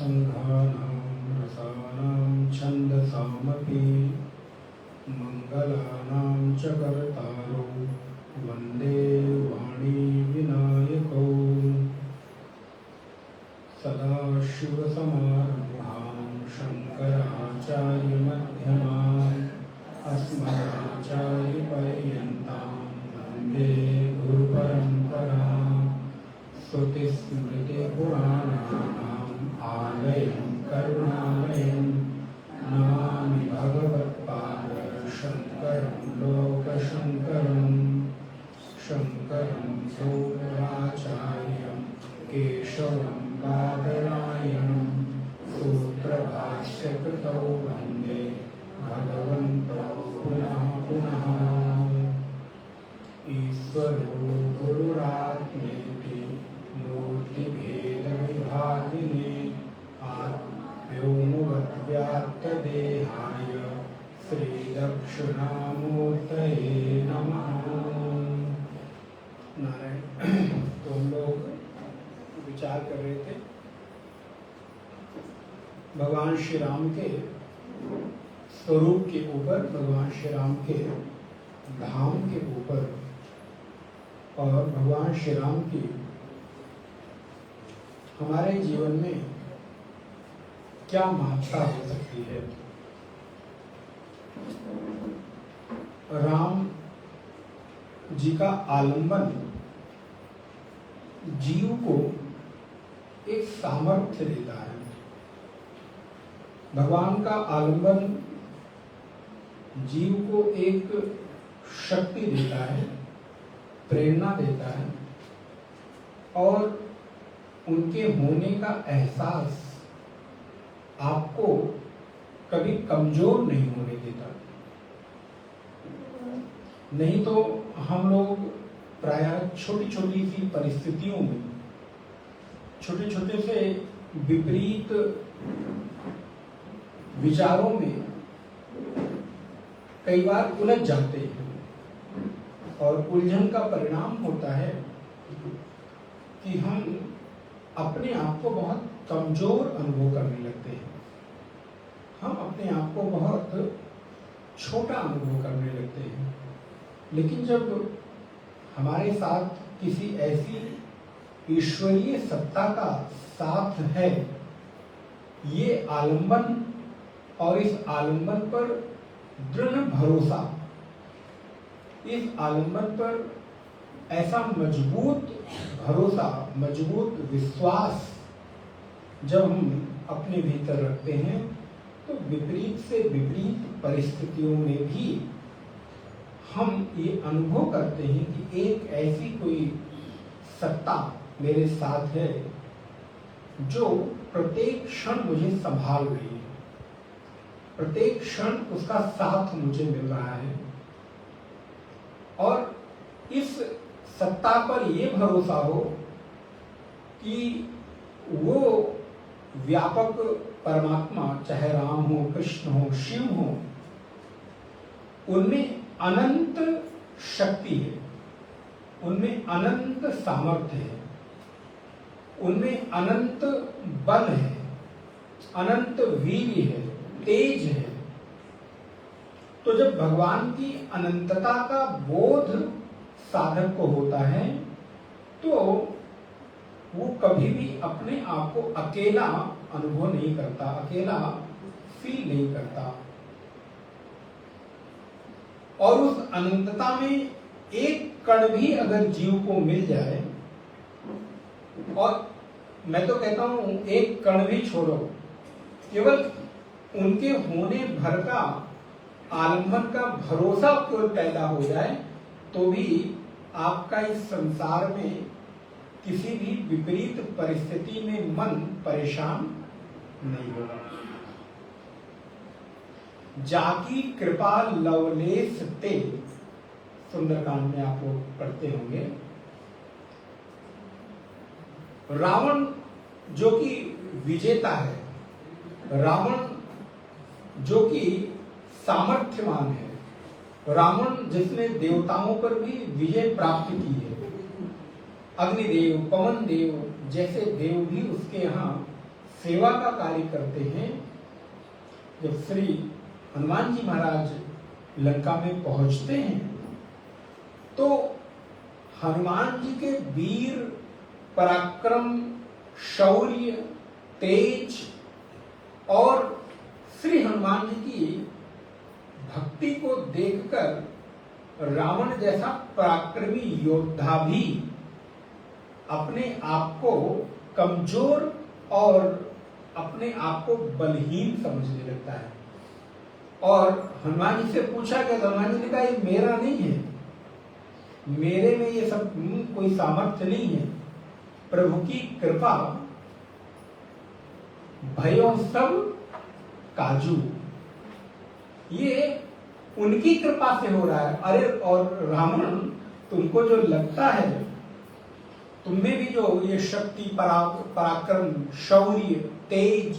संघानां रसानां छन्दसामपि मङ्गलानां च कर्तारौ वन्दे वाणी विनायकौ सदाशिवसमारम्भां शङ्कराचार्यमध्यमाम् अस्मदाचार्यपर्यन्तां वन्दे गुरुपरम्पराम् श्रुतिस्मृतिपुराणानाम् आलयं करुणालयं नमामि भगवत्पादशङ्करं लोकशङ्करं शङ्करं सोमयाचार्यं केशवं बादरायणं सूत्रभाष्यकृतौ वन्दे भगवन्तौ पुनः पुनः। ईश्वरो गुरुरात्मेति मूर्तिभेदविभागिने व्योमवद्व्याप्तदेहाय श्रीदक्षिणामूर्तये नमः। नारायण। तो हम लोग विचार कर रहे थे भगवान श्री राम के स्वरूप के ऊपर, भगवान श्री राम के धाम के ऊपर और भगवान श्री राम की हमारे जीवन में क्या महत्ता हो सकती है। राम जी का आलंबन जीव को एक सामर्थ्य देता है। भगवान का आलंबन जीव को एक शक्ति देता है, प्रेरणा देता है और उनके होने का एहसास आपको कभी कमजोर नहीं होने देता। नहीं तो हम लोग प्रायः छोटी छोटी सी परिस्थितियों में, छोटे छोटे से विपरीत विचारों में कई बार उलझ जाते हैं और उलझन का परिणाम होता है कि हम अपने आप को बहुत कमजोर अनुभव करने लगते हैं। हम अपने आप को बहुत छोटा अनुभव करने लगते हैं। लेकिन जब हमारे साथ किसी ऐसी ईश्वरीय सत्ता का साथ है, ये आलंबन और इस आलंबन पर दृढ़ भरोसा, इस आलंबन पर ऐसा मजबूत भरोसा, मजबूत विश्वास जब हम अपने भीतर रखते हैं तो विपरीत से विपरीत परिस्थितियों में भी हम ये अनुभव करते हैं कि एक ऐसी कोई सत्ता मेरे साथ है जो प्रत्येक क्षण मुझे संभाल रही है, प्रत्येक क्षण उसका साथ मुझे मिल रहा है। और इस सत्ता पर यह भरोसा हो कि वो व्यापक परमात्मा, चाहे राम हो, कृष्ण हो, शिव हो, उनमें अनंत शक्ति है, उनमें अनंत सामर्थ्य है, उनमें अनंत बल है, अनंत वीर्य है, तेज है। तो जब भगवान की अनंतता का बोध साधक को होता है तो वो कभी भी अपने आप को अकेला अनुभव नहीं करता, अकेला फील नहीं करता। और उस अनंतता में एक कण भी अगर जीव को मिल जाए, और मैं तो कहता हूं एक कण भी छोड़ो, केवल उनके होने भर का आलंबन का भरोसा केवल पैदा हो जाए तो भी आपका इस संसार में किसी भी विपरीत परिस्थिति में मन परेशान नहीं होगा। जाकी कृपा लवलेश ते, सुंदरकांड में आप लोग पढ़ते होंगे। रावण जो कि विजेता है, रावण जो कि सामर्थ्यवान है, रावण जिसने देवताओं पर भी विजय प्राप्त की है, अग्निदेव, पवन देव जैसे देव भी उसके यहाँ सेवा का कार्य करते हैं। जब श्री हनुमान जी महाराज लंका में पहुंचते हैं तो हनुमान जी के वीर पराक्रम, शौर्य, तेज और श्री हनुमान जी की भक्ति को देखकर रावण जैसा पराक्रमी योद्धा भी अपने आप को कमजोर और अपने आप को बलहीन समझने लगता है। और हनुमान जी से पूछा गया तो हनुमान जी ने कहा ये मेरा नहीं है, मेरे में ये सब कोई सामर्थ्य नहीं है, प्रभु की कृपा भयो सब काजू, ये उनकी कृपा से हो रहा है। अरे और रावण, तुमको जो लगता है, तुमने भी जो ये शक्ति, पराक्रम, शौर्य, तेज,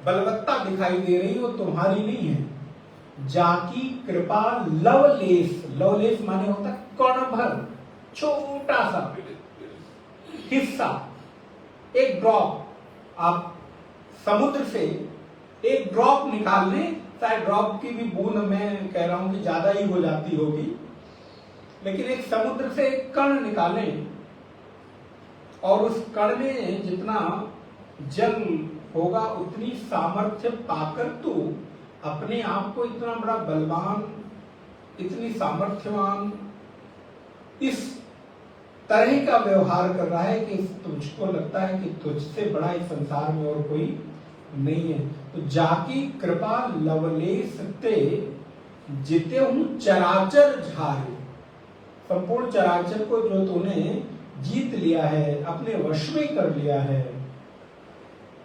बलवत्ता दिखाई दे रही हो, तुम्हारी नहीं है। जाकी कृपा लवलेस, लवलेस माने होता है कण भर, छोटा सा हिस्सा, एक ड्रॉप। आप समुद्र से एक ड्रॉप निकाल लें, शायद ड्रॉप की भी बूंद मैं कह रहा हूं कि ज्यादा ही हो जाती होगी, लेकिन एक समुद्र से एक कण निकालें और उस कण में जितना जल होगा उतनी सामर्थ्य पाकर तो अपने आप को इतना बड़ा बलवान, इतनी सामर्थ्यवान, इस तरह का व्यवहार कर रहा है कि तुझको लगता है कि तुझसे बड़ा इस संसार में और कोई नहीं है। तो जाकी कृपा लवलेस ते जिते हूं चराचर झारे, संपूर्ण चराचर को जो तूने जीत लिया है, अपने वश में कर लिया है।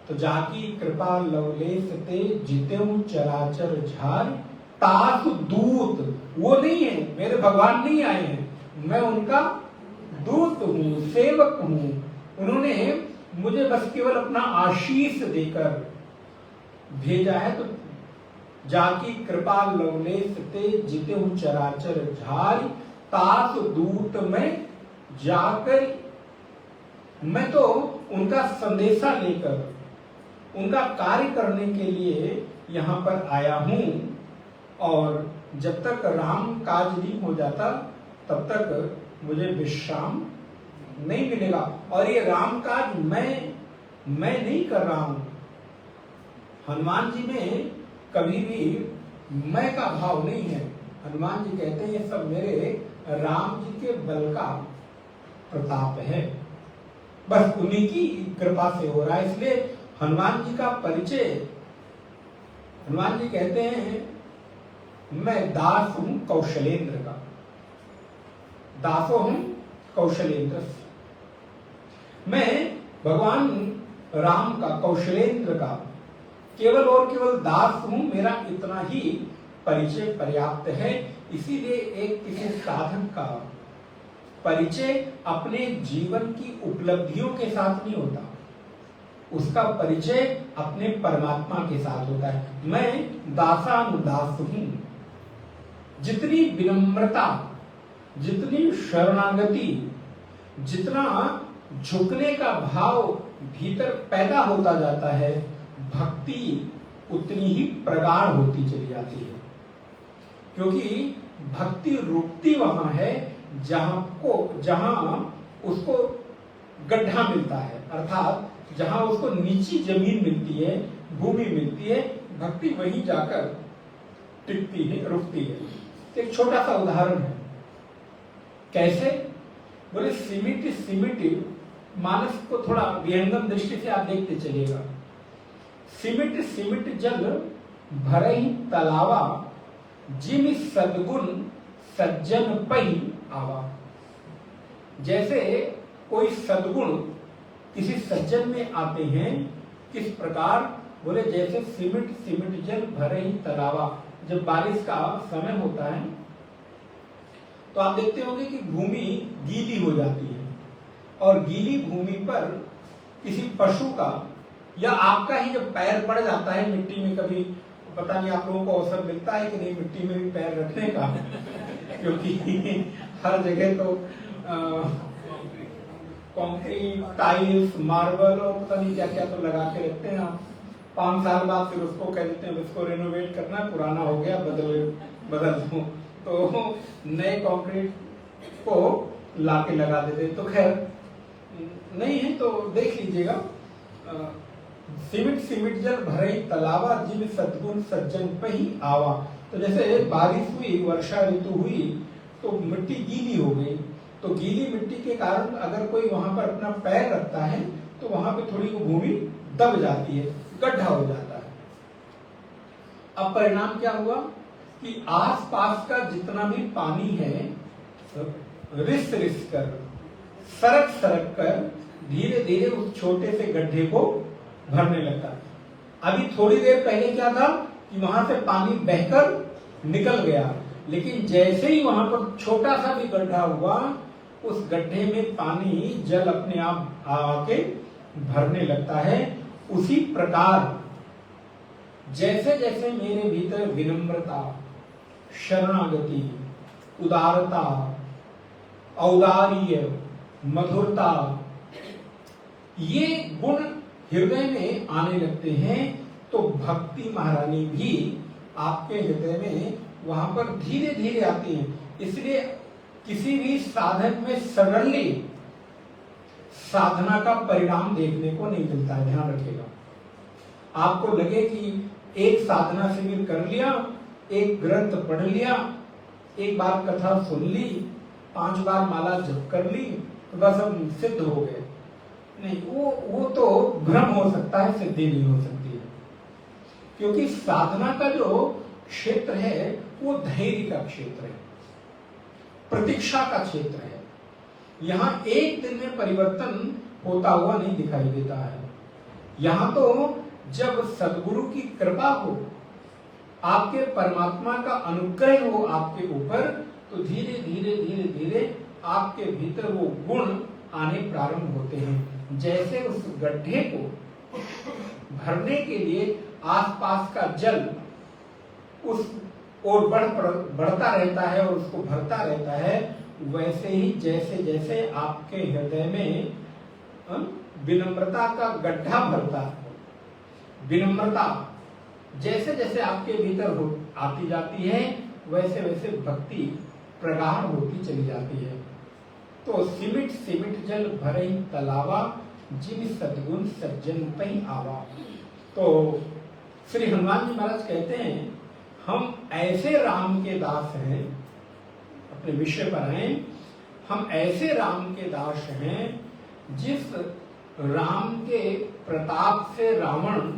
तो जाकी कृपा लवलेस ते जिते हूं चराचर झार, तासु दूत, वो नहीं है, मेरे भगवान नहीं आए हैं, मैं उनका दूत हूं, सेवक हूं। उन्होंने मुझे बस केवल अपना आशीष देकर भेजा है। तो जाकी कृपा लवलेस ते जिते हूं चराचर झार, तासु दूत में जाकर मैं तो उनका संदेशा लेकर उनका कार्य करने के लिए यहां पर आया हूं। और जब तक राम काज नहीं हो जाता तब तक मुझे विश्राम नहीं मिलेगा। और ये राम काज मैं नहीं कर रहा हूं। हनुमान जी में कभी भी मैं का भाव नहीं है। हनुमान जी कहते हैं ये सब मेरे राम जी के बल का प्रताप है, बस उन्हीं की कृपा से हो रहा है। इसलिए हनुमान जी का परिचय, हनुमान जी कहते हैं मैं दास हूं कौशलेंद्र का, दासो हूं कौशलेंद्र। मैं भगवान राम का, कौशलेंद्र का केवल और केवल दास हूं, मेरा इतना ही परिचय पर्याप्त है। इसीलिए एक किसी साधक का परिचय अपने जीवन की उपलब्धियों के साथ नहीं होता, उसका परिचय अपने परमात्मा के साथ होता है। मैं दासानुदास हूं। जितनी विनम्रता, जितनी शरणागति, जितना झुकने का भाव भीतर पैदा होता जाता है, भक्ति उतनी ही प्रगाढ़ होती चली जाती है। क्योंकि भक्ति रुकती वहां है जहां उसको गड्ढा मिलता है, अर्थात जहां उसको नीची जमीन मिलती है, भूमि मिलती है, भक्ति वहीं जाकर टिकती है, रुकती है। एक छोटा सा उदाहरण है, कैसे बोले, सिमिट मानस को थोड़ा विहंगम दृष्टि से आप देखते चलिएगा। सिमिट जल भरई तलावा, जिम सद्गुण सज्जन पई आवा। जैसे कोई सद्गुण किसी सज्जन में आते हैं, किस प्रकार बोले, जैसे सिमिट जल भरे ही तलावा। जब बारिश का समय होता है तो आप देखते होंगे कि भूमि गीली हो जाती है, और गीली भूमि पर किसी पशु का या आपका ही जब पैर पड़ जाता है मिट्टी में, कभी पता नहीं आप लोगों को अवसर मिलता है कि नहीं मिट्टी में भी पैर रखने का क्योंकि हर जगह तो कंक्रीट, टाइल्स, मार्बल और पता नहीं क्या क्या तो लगा के रखते हैं आप। 5 साल बाद फिर उसको कह देते हैं इसको रेनोवेट करना है, पुराना हो गया, बदल दो, तो नए कंक्रीट को लाके लगा देते। तो खैर नहीं है तो देख लीजिएगा। सिमिट जल भरे तलावा, जिन सद्गुण सज्जन पे ही आवा। तो जैसे बारिश हुई, वर्षा ऋतु हुई, तो मिट्टी गीली हो गई, तो गीली मिट्टी के कारण अगर कोई वहां पर अपना पैर रखता है तो वहां पे थोड़ी वो भूमि दब जाती है, गड्ढा हो जाता है। अब परिणाम क्या हुआ कि आसपास का जितना भी पानी है रिस कर, सरक कर धीरे धीरे उस छोटे से गड्ढे को भरने लगता है। अभी थोड़ी देर पहले क्या था कि वहां से पानी बहकर निकल गया, लेकिन जैसे ही वहां पर छोटा सा भी गड्ढा हुआ, उस गड्ढे में पानी जल अपने आप आके भरने लगता है। उसी प्रकार जैसे जैसे मेरे भीतर विनम्रता, शरणागति, उदारता, औदार्य, मधुरता, ये गुण हृदय में आने लगते हैं, तो भक्ति महारानी भी आपके हृदय में वहां पर धीरे धीरे आती है। इसलिए किसी भी साधक में सडनली साधना का परिणाम देखने को नहीं मिलता है, ध्यान रखिएगा। आपको लगे कि एक साधना शिविर कर लिया, एक ग्रंथ पढ़ लिया, एक बार कथा सुन ली, 5 बार माला जप कर ली, तो बस हम सिद्ध हो गए। नहीं, वो तो भ्रम हो सकता है, सिद्धि नहीं हो सकती है। क्योंकि साधना का जो क्षेत्र है वो धैर्य का क्षेत्र है, प्रतीक्षा का क्षेत्र है। यहाँ एक दिन में परिवर्तन होता हुआ नहीं दिखाई देता है। यहाँ तो जब सद्गुरु की कृपा हो, आपके परमात्मा का अनुग्रह हो आपके ऊपर, तो धीरे धीरे धीरे धीरे आपके भीतर वो गुण आने प्रारंभ होते हैं। जैसे उस गड्ढे को भरने के लिए आसपास का जल उस ओर बढ़ता रहता है और उसको भरता रहता है, वैसे ही जैसे जैसे आपके हृदय में विनम्रता का गड्ढा भरता है, विनम्रता जैसे जैसे आपके भीतर आती जाती है, वैसे वैसे भक्ति प्रगाढ़ होती चली जाती है। तो सिमिट जल भरे तलावा, जिन सद्गुण सज्जन पै आवा। तो श्री हनुमान जी महाराज कहते हैं, हम ऐसे राम के दास हैं, अपने विषय पर हैं, हम ऐसे राम के दास हैं जिस राम के प्रताप से रावण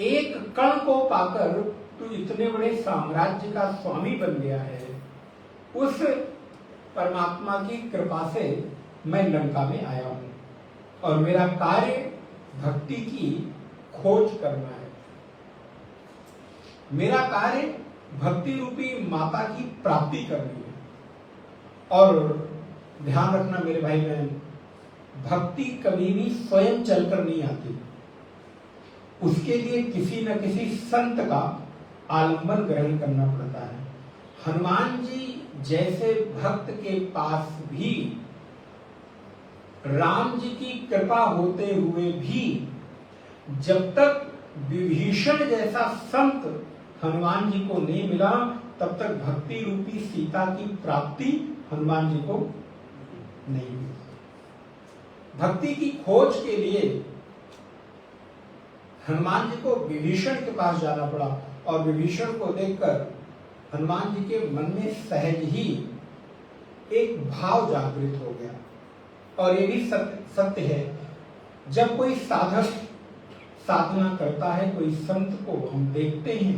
एक कण को पाकर तो इतने बड़े साम्राज्य का स्वामी बन गया है। उस परमात्मा की कृपा से मैं लंका में आया हूं और मेरा कार्य भक्ति की खोज करना है। मेरा कार्य भक्ति रूपी माता की प्राप्ति करनी है। और ध्यान रखना मेरे भाई बहन, भक्ति कभी भी स्वयं चलकर नहीं आती, उसके लिए किसी न किसी संत का आलंबन ग्रहण करना पड़ता है। हनुमान जी जैसे भक्त के पास भी राम जी की कृपा होते हुए भी जब तक विभीषण जैसा संत हनुमान जी को नहीं मिला, तब तक भक्ति रूपी सीता की प्राप्ति हनुमान जी को नहीं हुई। भक्ति की खोज के लिए हनुमान जी को विभीषण के पास जाना पड़ा और विभीषण को देखकर हनुमान जी के मन में सहज ही एक भाव जागृत हो गया। और ये भी सत्य है, जब कोई साधक साधना करता है, कोई संत को हम देखते हैं,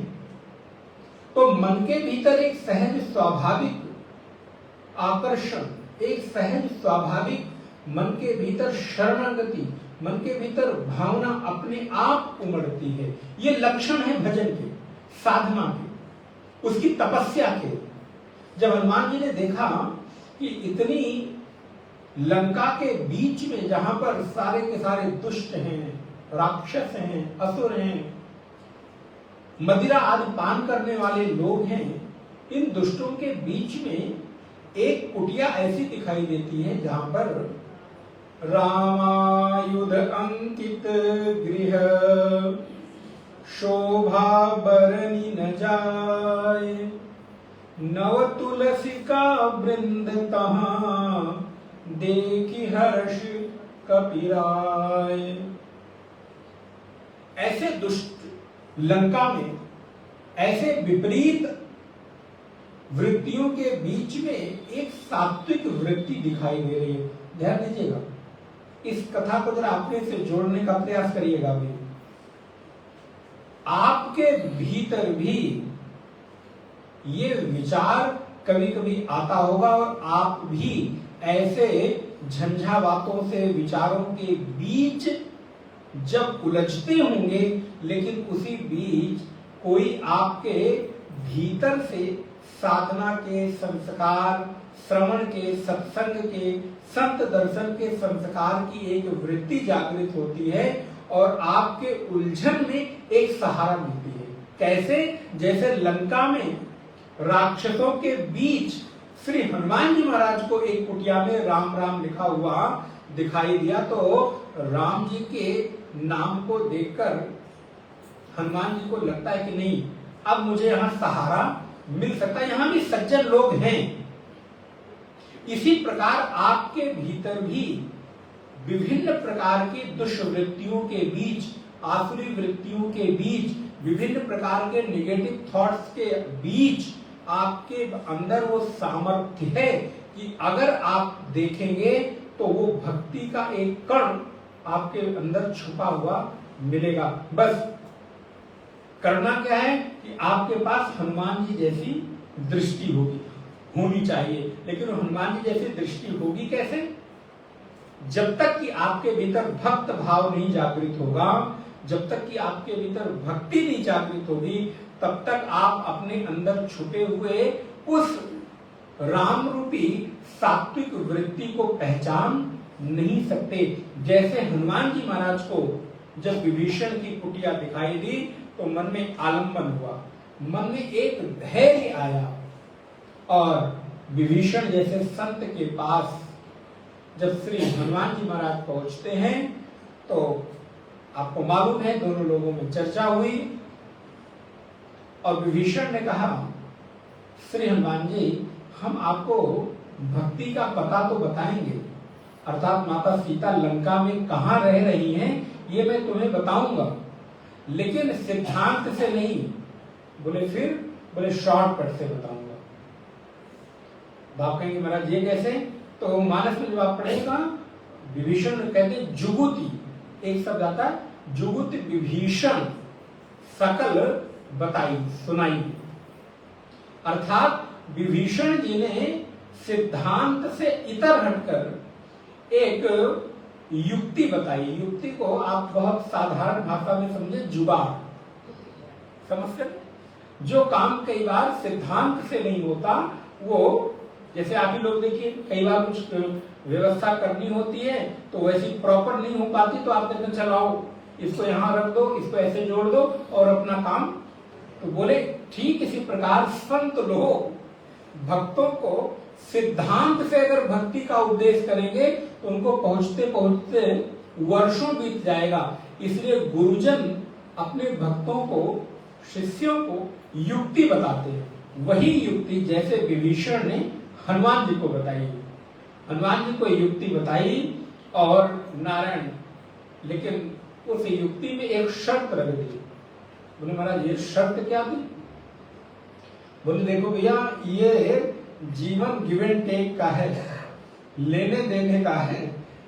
तो मन के भीतर एक सहज स्वाभाविक आकर्षण, एक सहज स्वाभाविक मन के भीतर शरणागति, मन के भीतर भावना अपने आप उमड़ती है। ये लक्षण है भजन के, साधना के, उसकी तपस्या के। जब हनुमान जी ने देखा कि इतनी लंका के बीच में, जहां पर सारे के सारे दुष्ट हैं, राक्षस हैं, असुर हैं, मदिरा आदि पान करने वाले लोग हैं, इन दुष्टों के बीच में एक कुटिया ऐसी दिखाई देती है जहां पर रामायुध अंकित गृह शोभा बरनी न जाए, नव तुलसिका वृंद तहां देखी हर्ष कपिराय। ऐसे दुष्ट लंका में ऐसे विपरीत वृत्तियों के बीच में एक सात्विक वृत्ति दिखाई दे रही है। ध्यान दीजिएगा, इस कथा को जरा अपने से जोड़ने का प्रयास करिएगा। भी आपके भीतर भी ये विचार कभी कभी आता होगा और आप भी ऐसे झंझावातों से विचारों के बीच जब उलझते होंगे, लेकिन उसी बीच कोई आपके भीतर से साधना के संस्कार, श्रवण के, सत्संग के, संत दर्शन के संस्कार की एक वृत्ति जागृत होती है और आपके उलझन में एक सहारा मिलती है। कैसे? जैसे लंका में राक्षसों के बीच श्री हनुमान जी महाराज को एक कुटिया में राम राम लिखा हुआ दिखाई दिया, तो राम जी के नाम को देखकर हनुमान जी को लगता है कि नहीं, अब मुझे यहाँ सहारा मिल सकता है, यहाँ भी सज्जन लोग हैं। इसी प्रकार आपके भीतर भी विभिन्न प्रकार की दुष्वृत्तियों के बीच, आसुरी वृत्तियों के बीच, विभिन्न प्रकार के नेगेटिव थॉट्स के बीच आपके अंदर वो सामर्थ्य है कि अगर आप देखेंगे तो वो भक्ति का एक कण आपके अंदर छुपा हुआ मिलेगा। बस करना क्या है कि आपके पास हनुमान जी जैसी दृष्टि होनी चाहिए। लेकिन हनुमान जी जैसी दृष्टि होगी कैसे? जब तक कि आपके भीतर भक्त भाव नहीं जागृत होगा, जब तक कि आपके भीतर भक्ति नहीं जागृत होगी, तब तक आप अपने अंदर छुपे हुए उस राम रूपी सात्विक वृत्ति को पहचान नहीं सकते। जैसे हनुमान जी महाराज को जब विभीषण की कुटिया दिखाई दी तो मन में आलंबन हुआ, मन में एक धैर्य आया और विभीषण जैसे संत के पास जब श्री हनुमान जी महाराज पहुंचते हैं तो आपको मालूम है दोनों लोगों में चर्चा हुई और विभीषण ने कहा, श्री हनुमान जी हम आपको भक्ति का पता तो बताएंगे, अर्थात माता सीता लंका में कहाँ रह रही हैं ये मैं तुम्हें बताऊंगा, लेकिन सिद्धांत से नहीं। बोले फिर? बोले शॉर्टकट से बताऊंगा। बाप कहेंगे महाराज ये कैसे? तो मानस में जब आप पढ़ेगा विभीषण कहते जुगुति, एक शब्द आता है जुगुति विभीषण सकल बताई सुनाई, अर्थात विभीषण जी ने सिद्धांत से इतर हटकर एक युक्ति बताई। युक्ति को आप बहुत साधारण भाषा में समझे, जुगाड़। समझते? जो काम कई बार सिद्धांत से नहीं होता, वो जैसे आप ही लोग देखिए कई बार कुछ व्यवस्था करनी होती है तो वैसी प्रॉपर नहीं हो पाती, तो आप कहते चलाओ इसको यहाँ रख दो, इसको ऐसे जोड़ दो और अपना काम। तो बोले ठीक इसी प्रकार संत लोग भक्तों को सिद्धांत से अगर भक्ति का उपदेश करेंगे तो उनको पहुंचते पहुंचते वर्षों बीत जाएगा। इसलिए गुरुजन अपने भक्तों को, शिष्यों को युक्ति बताते हैं। वही युक्ति जैसे विभीषण ने हनुमान जी को बताई, हनुमान जी को युक्ति बताई और नारायण, लेकिन उस युक्ति में एक शर्त रख दी। बोले महाराज ये शर्त क्या थी? बोले देखो भैया ये जीवन गिव एंड टेक का है, लेने देने का है,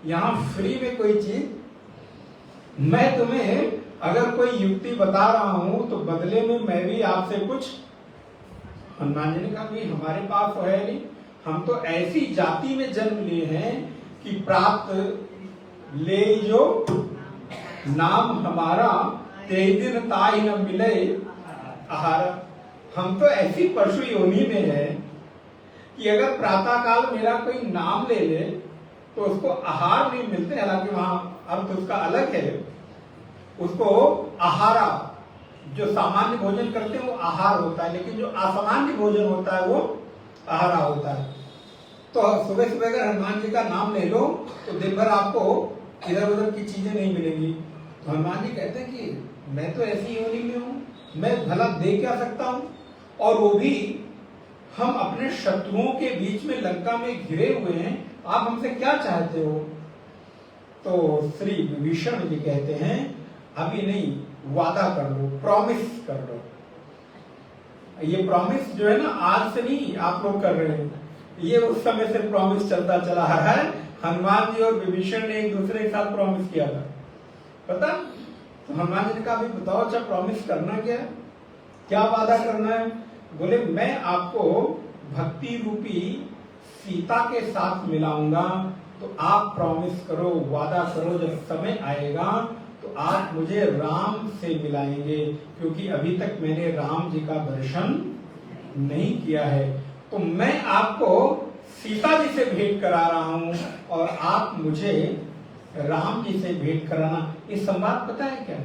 यहाँ फ्री में कोई चीज मैं तुम्हें अगर कोई युक्ति बता रहा हूं तो बदले में मैं भी आपसे कुछ। हनुमान जी ने कहा भाई हमारे पास तो है नहीं, हम तो ऐसी जाति में जन्म लिए हैं कि प्राप्त ले जो नाम हमारा ते दिन ताई न मिले आहार। हम तो ऐसी पशु योनि में है कि अगर प्रातः काल मेरा कोई नाम ले ले तो उसको आहार नहीं मिलते, हालांकि वहां अर्थ उसका अलग है। उसको आहारा, जो सामान्य भोजन करते हैं वो आहार होता है, लेकिन जो असामान्य भोजन होता है वो आहारा होता है। तो सुबह सुबह अगर हनुमान जी का नाम ले लो तो दिन भर आपको इधर उधर की चीजें नहीं मिलेंगी। तो हनुमान जी कहते हैं कि मैं तो ऐसी योनि में हूं, मैं भला दे क्या सकता हूं, और वो भी हम अपने शत्रुओं के बीच में लंका में घिरे हुए हैं, आप हमसे क्या चाहते हो। तो श्री विभीषण जी कहते हैं अभी नहीं, वादा कर लो, प्रॉमिस कर लो। ये प्रॉमिस जो है ना आज से नहीं आप लोग कर रहे हैं, ये उस समय से प्रॉमिस चलता चला आ रहा है। हनुमान जी और विभीषण ने एक दूसरे के साथ प्रॉमिस किया था, पता। तो हनुमान जी ने कहा अभी बताओ अच्छा प्रॉमिस करना क्या है, क्या वादा करना है। बोले मैं आपको भक्ति रूपी सीता के साथ मिलाऊंगा, तो आप प्रॉमिस करो, वादा करो जब समय आएगा तो आप मुझे राम से मिलाएंगे, क्योंकि अभी तक मैंने राम जी का दर्शन नहीं किया है। तो मैं आपको सीता जी से भेंट करा रहा हूं और आप मुझे राम जी से भेंट कराना। ये संवाद पता है क्या,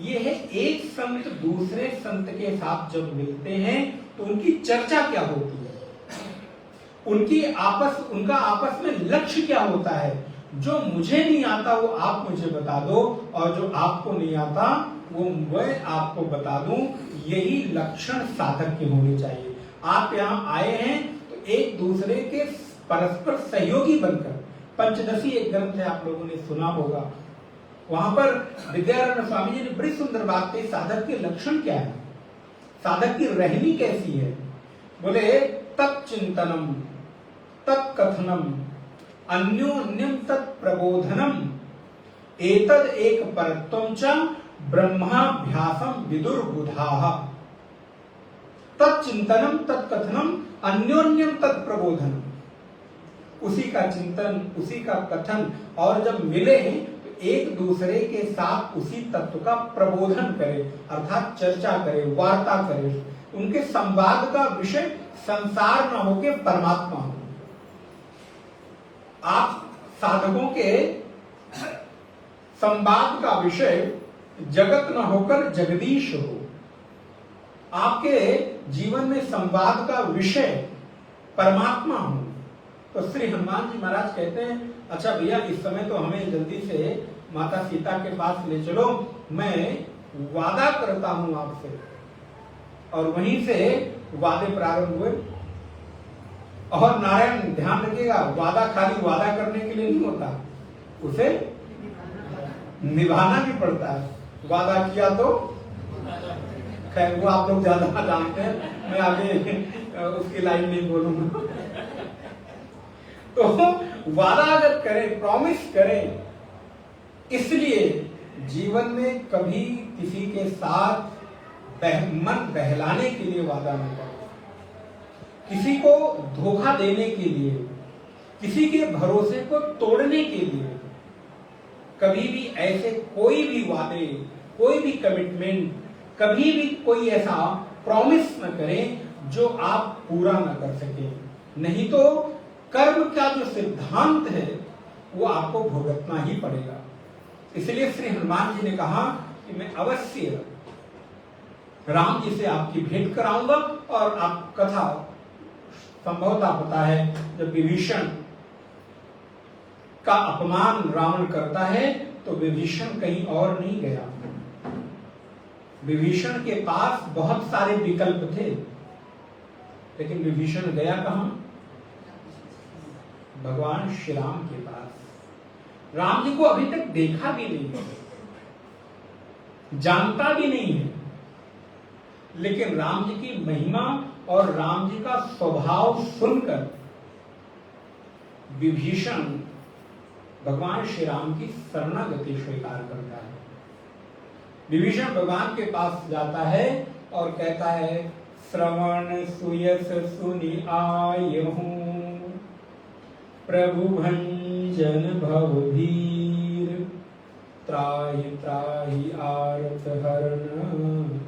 ये है एक संत दूसरे संत के साथ जब मिलते हैं तो उनकी चर्चा क्या होती है, उनका आपस में लक्ष्य क्या होता है। जो मुझे नहीं आता वो आप मुझे बता दो, और जो आपको नहीं आता वो मैं आपको बता दूं। यही लक्षण साधक के होने चाहिए। आप यहाँ आए हैं तो एक दूसरे के परस्पर सहयोगी बनकर, पंचदशी एक ग्रंथ है आप लोगों ने सुना होगा, वहां पर विद्यारण्य स्वामी जी ने बड़ी सुंदर बात कही, साधक के लक्षण क्या है, साधक की रहनी कैसी है। बोले तत्चिंतनम तत्कथनम अन्योन्यम तत्प्रबोधनम एतद एक परत्वं च ब्रह्माभ्यासम विदुर्बुधाः। तत्चिंतनम तत्कथनम अन्योन्यम तत्प्रबोधनम, उसी का चिंतन उसी का कथन, और जब मिले तो एक दूसरे के साथ उसी तत्व का प्रबोधन करे, अर्थात चर्चा करे, वार्ता करे। उनके संवाद का विषय संसार न होके परमात्मा हो। आप साधकों के संवाद का विषय जगत न होकर जगदीश हो। आपके जीवन में संवाद का विषय परमात्मा हो। तो श्री हनुमान जी महाराज कहते हैं अच्छा भैया इस समय तो हमें जल्दी से माता सीता के पास ले चलो, मैं वादा करता हूं आपसे। और वहीं से वादे प्रारंभ हुए। और नारायण ध्यान रखिएगा, वादा खाली वादा करने के लिए नहीं होता, उसे निभाना भी पड़ता है। वादा किया तो खैर वो आप लोग ज्यादा जानते हैं, मैं आगे उसकी लाइन नहीं बोलूंगा। तो वादा अगर करें, प्रॉमिस करें, इसलिए जीवन में कभी किसी के साथ मन बहलाने के लिए वादा न करें, किसी को धोखा देने के लिए, किसी के भरोसे को तोड़ने के लिए कभी भी ऐसे कोई भी वादे, कोई भी कमिटमेंट, कभी भी कोई ऐसा प्रॉमिस न करें जो आप पूरा न कर सके। नहीं तो कर्म का जो सिद्धांत है वो आपको भुगतना ही पड़ेगा। इसलिए श्री हनुमान जी ने कहा कि मैं अवश्य राम जी से आपकी भेंट कराऊंगा। और आप कथा संभवतः पता है, जब विभीषण का अपमान रावण करता है तो विभीषण कहीं और नहीं गया। विभीषण के पास बहुत सारे विकल्प थे, लेकिन विभीषण गया कहां? भगवान श्री राम के पास। राम जी को अभी तक देखा भी नहीं है, जानता भी नहीं है, लेकिन राम जी की महिमा और राम जी का स्वभाव सुनकर विभीषण भगवान श्री राम की शरणागति स्वीकार करता है। विभीषण भगवान के पास जाता है और कहता है श्रवण सुयस सुनि आयहूं, प्रभु भंजन भवभीर, त्राहि त्राहि आरत हरण,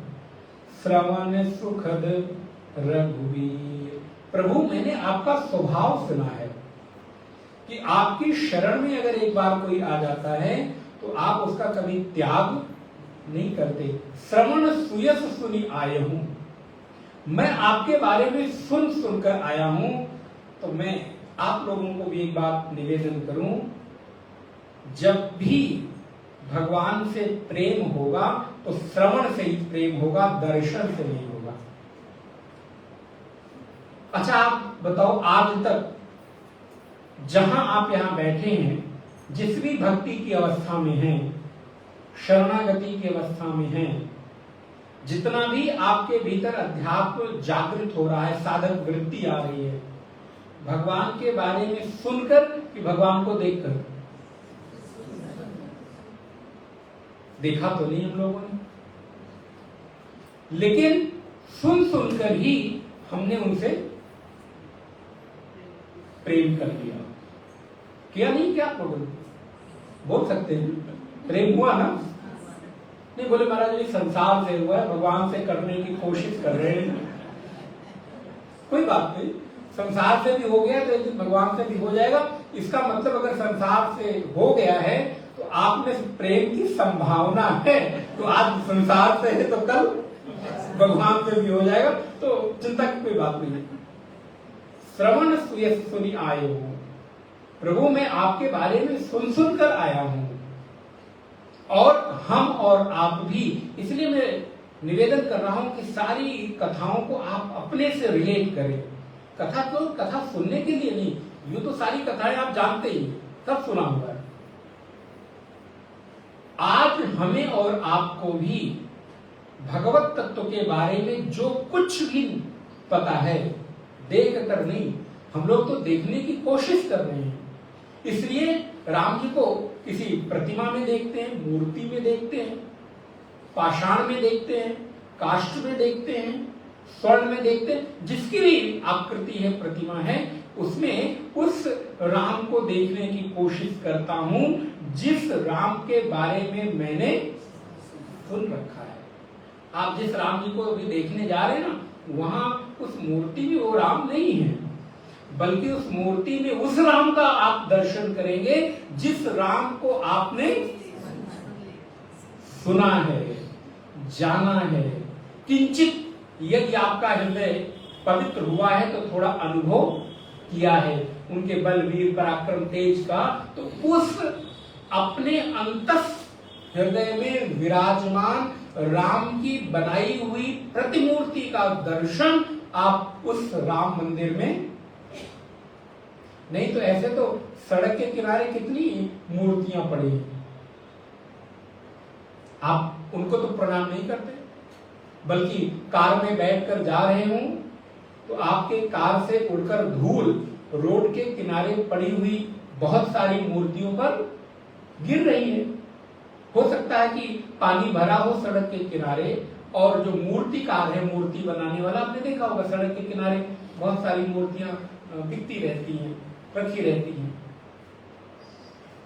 श्रवण सुखद रघुवीर। प्रभु मैंने आपका स्वभाव सुना है कि आपकी शरण में अगर एक बार कोई आ जाता है तो आप उसका कभी त्याग नहीं करते। श्रवण सुयस सुनि आए हूं, मैं आपके बारे में सुनकर आया हूं, तो मैं आप लोगों को भी एक बात निवेदन करूं, जब भी भगवान से प्रेम होगा तो श्रवण से ही प्रेम होगा, दर्शन से नहीं होगा। अच्छा आप बताओ, आज तक जहां आप यहां बैठे हैं, जिस भी भक्ति की अवस्था में हैं, शरणागति की अवस्था में हैं, जितना भी आपके भीतर अध्यात्म जागृत हो रहा है, साधक वृत्ति आ रही है, भगवान के बारे में सुनकर कि भगवान को देखकर? देखा तो नहीं हम लोगों ने, लेकिन सुन सुनकर ही हमने उनसे प्रेम कर लिया। किया नहीं? क्या बोल सकते हैं? प्रेम हुआ ना? नहीं बोले महाराज जी संसार से हुआ है, भगवान से करने की कोशिश कर रहे हैं। कोई बात नहीं, संसार से भी हो गया तो एक दिन भगवान से भी हो जाएगा। इसका मतलब अगर संसार से हो गया है तो आप में प्रेम की संभावना है, तो आज संसार से है तो कल भगवान से भी हो जाएगा, तो चिंता की कोई बात नहीं है। श्रवण सुनी आए हो, प्रभु मैं आपके बारे में सुन सुनकर आया हूं, और हम और आप भी। इसलिए मैं निवेदन कर रहा हूं कि सारी कथाओं को आप अपने से रिलेट करें। कथा तो कथा सुनने के लिए नहीं, यूं तो सारी कथाएं आप जानते ही, सब सुना हुआ है। आज हमें और आपको भी भगवत तत्व के बारे में जो कुछ भी पता है, देख कर नहीं, हम लोग तो देखने की कोशिश कर रहे हैं। इसलिए राम जी को किसी प्रतिमा में देखते हैं, मूर्ति में देखते हैं, पाषाण में देखते हैं, काष्ठ में देखते हैं, स्वर्ण में देखते हैं, जिसकी भी आकृति है, प्रतिमा है, उसमें उस राम को देखने की कोशिश करता हूं जिस राम के बारे में मैंने सुन रखा है। आप जिस राम जी को अभी देखने जा रहे हैं ना, वहां उस मूर्ति में वो राम नहीं है, बल्कि उस मूर्ति में उस राम का आप दर्शन करेंगे जिस राम को आपने सुना है, जाना है। किंचित यदि आपका हृदय पवित्र हुआ है तो थोड़ा अनुभव किया है उनके बल, वीर, पराक्रम, तेज का, तो उस अपने अंतस हृदय में विराजमान राम की बनाई हुई प्रतिमूर्ति का दर्शन आप उस राम मंदिर में, नहीं तो ऐसे तो सड़क के किनारे कितनी मूर्तियां पड़ी हैं, आप उनको तो प्रणाम नहीं करते, बल्कि कार में बैठकर जा रहे हो तो आपके कार से उड़कर धूल रोड के किनारे पड़ी हुई बहुत सारी मूर्तियों पर गिर रही है। हो सकता है कि पानी भरा हो सड़क के किनारे, और जो मूर्तिकार है, मूर्ति बनाने वाला, आपने देखा होगा सड़क के किनारे बहुत सारी मूर्तियां बिकती रहती हैं, रखी रहती हैं।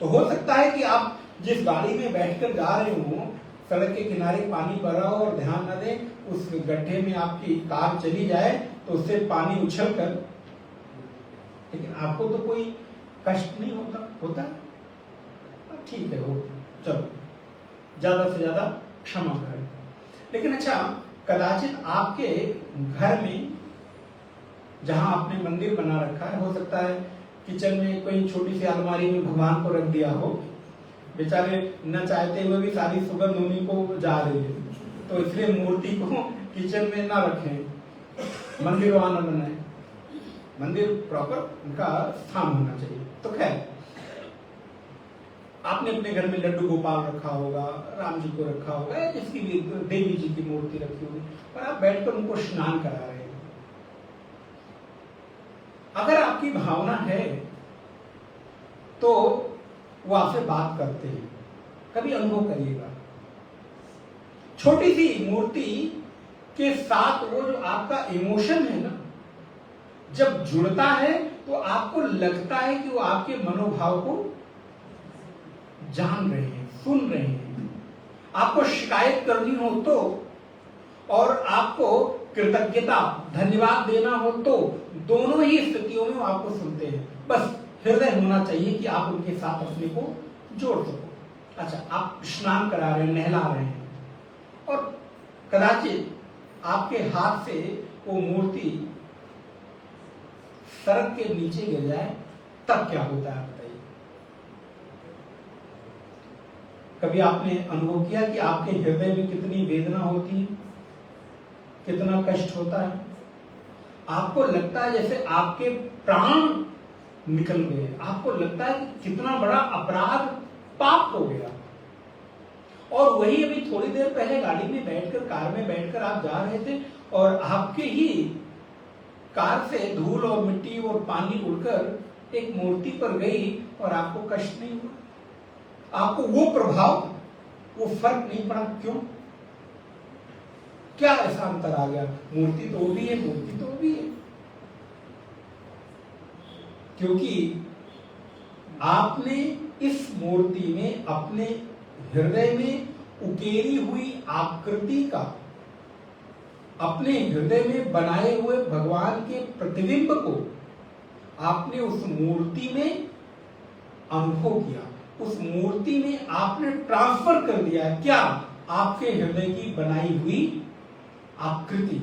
तो हो सकता है कि आप जिस गाड़ी में बैठकर जा रहे हो, सड़क के किनारे पानी भरा हो और ध्यान न दें, उस गड्ढे में आपकी कार चली जाए तो उससे पानी उछल कर, लेकिन आपको तो कोई कष्ट नहीं होता? ठीक है, हो, चलो ज्यादा से ज्यादा क्षमा करें। लेकिन अच्छा, कदाचित आपके घर में जहां आपने मंदिर बना रखा है, हो सकता है किचन में कोई छोटी सी अलमारी में भगवान को रख दिया हो, बेचारे न चाहते हुए भी सारी सुगंध उन्हीं को जा रही है, तो इसलिए मूर्ति को किचन में ना रखें, मंदिर वहां न बनाए, मंदिर प्रॉपर उनका स्थान होना चाहिए। तो खैर, आपने अपने घर में लड्डू गोपाल रखा होगा, राम जी को रखा होगा, जिसकी भी देवी जी की मूर्ति रखी होगी, और आप बैठकर उनको स्नान करा रहे हैं। अगर आपकी भावना है तो वो आपसे बात करते हैं, कभी अनुभव करिएगा। छोटी सी मूर्ति के साथ वो जो आपका इमोशन है ना, जब जुड़ता है तो आपको लगता है कि वो आपके मनोभाव को जान रहे हैं, सुन रहे हैं। आपको शिकायत करनी हो तो, और आपको कृतज्ञता, धन्यवाद देना हो तो, दोनों ही स्थितियों में वो आपको सुनते हैं। बस हृदय होना चाहिए कि आप उनके साथ अपने को जोड़ सको। अच्छा, आप स्नान करा रहे हैं, नहला रहे हैं, और कदाचित आपके हाथ से वो मूर्ति सड़क के नीचे गिर जाए तब क्या होता है बताइए। कभी आपने अनुभव किया कि आपके हृदय में कितनी वेदना होती है, कितना कष्ट होता है? आपको लगता है जैसे आपके प्राण निकल गए, आपको लगता है कि कितना बड़ा अपराध, पाप हो गया। और वही अभी थोड़ी देर पहले गाड़ी में बैठकर, कार में बैठकर आप जा रहे थे और आपके ही कार से धूल और मिट्टी और पानी उड़कर एक मूर्ति पर गई और आपको कष्ट नहीं हुआ, आपको वो प्रभाव, वो फर्क नहीं पड़ा। क्यों? क्या ऐसा अंतर आ गया? मूर्ति तो भी है, मूर्ति तो भी है। क्योंकि आपने इस मूर्ति में, अपने हृदय में उकेरी हुई आकृति का, अपने हृदय में बनाए हुए भगवान के प्रतिबिंब को आपने उस मूर्ति में अनुभव किया, उस मूर्ति में आपने ट्रांसफर कर दिया। क्या? आपके हृदय की बनाई हुई आकृति।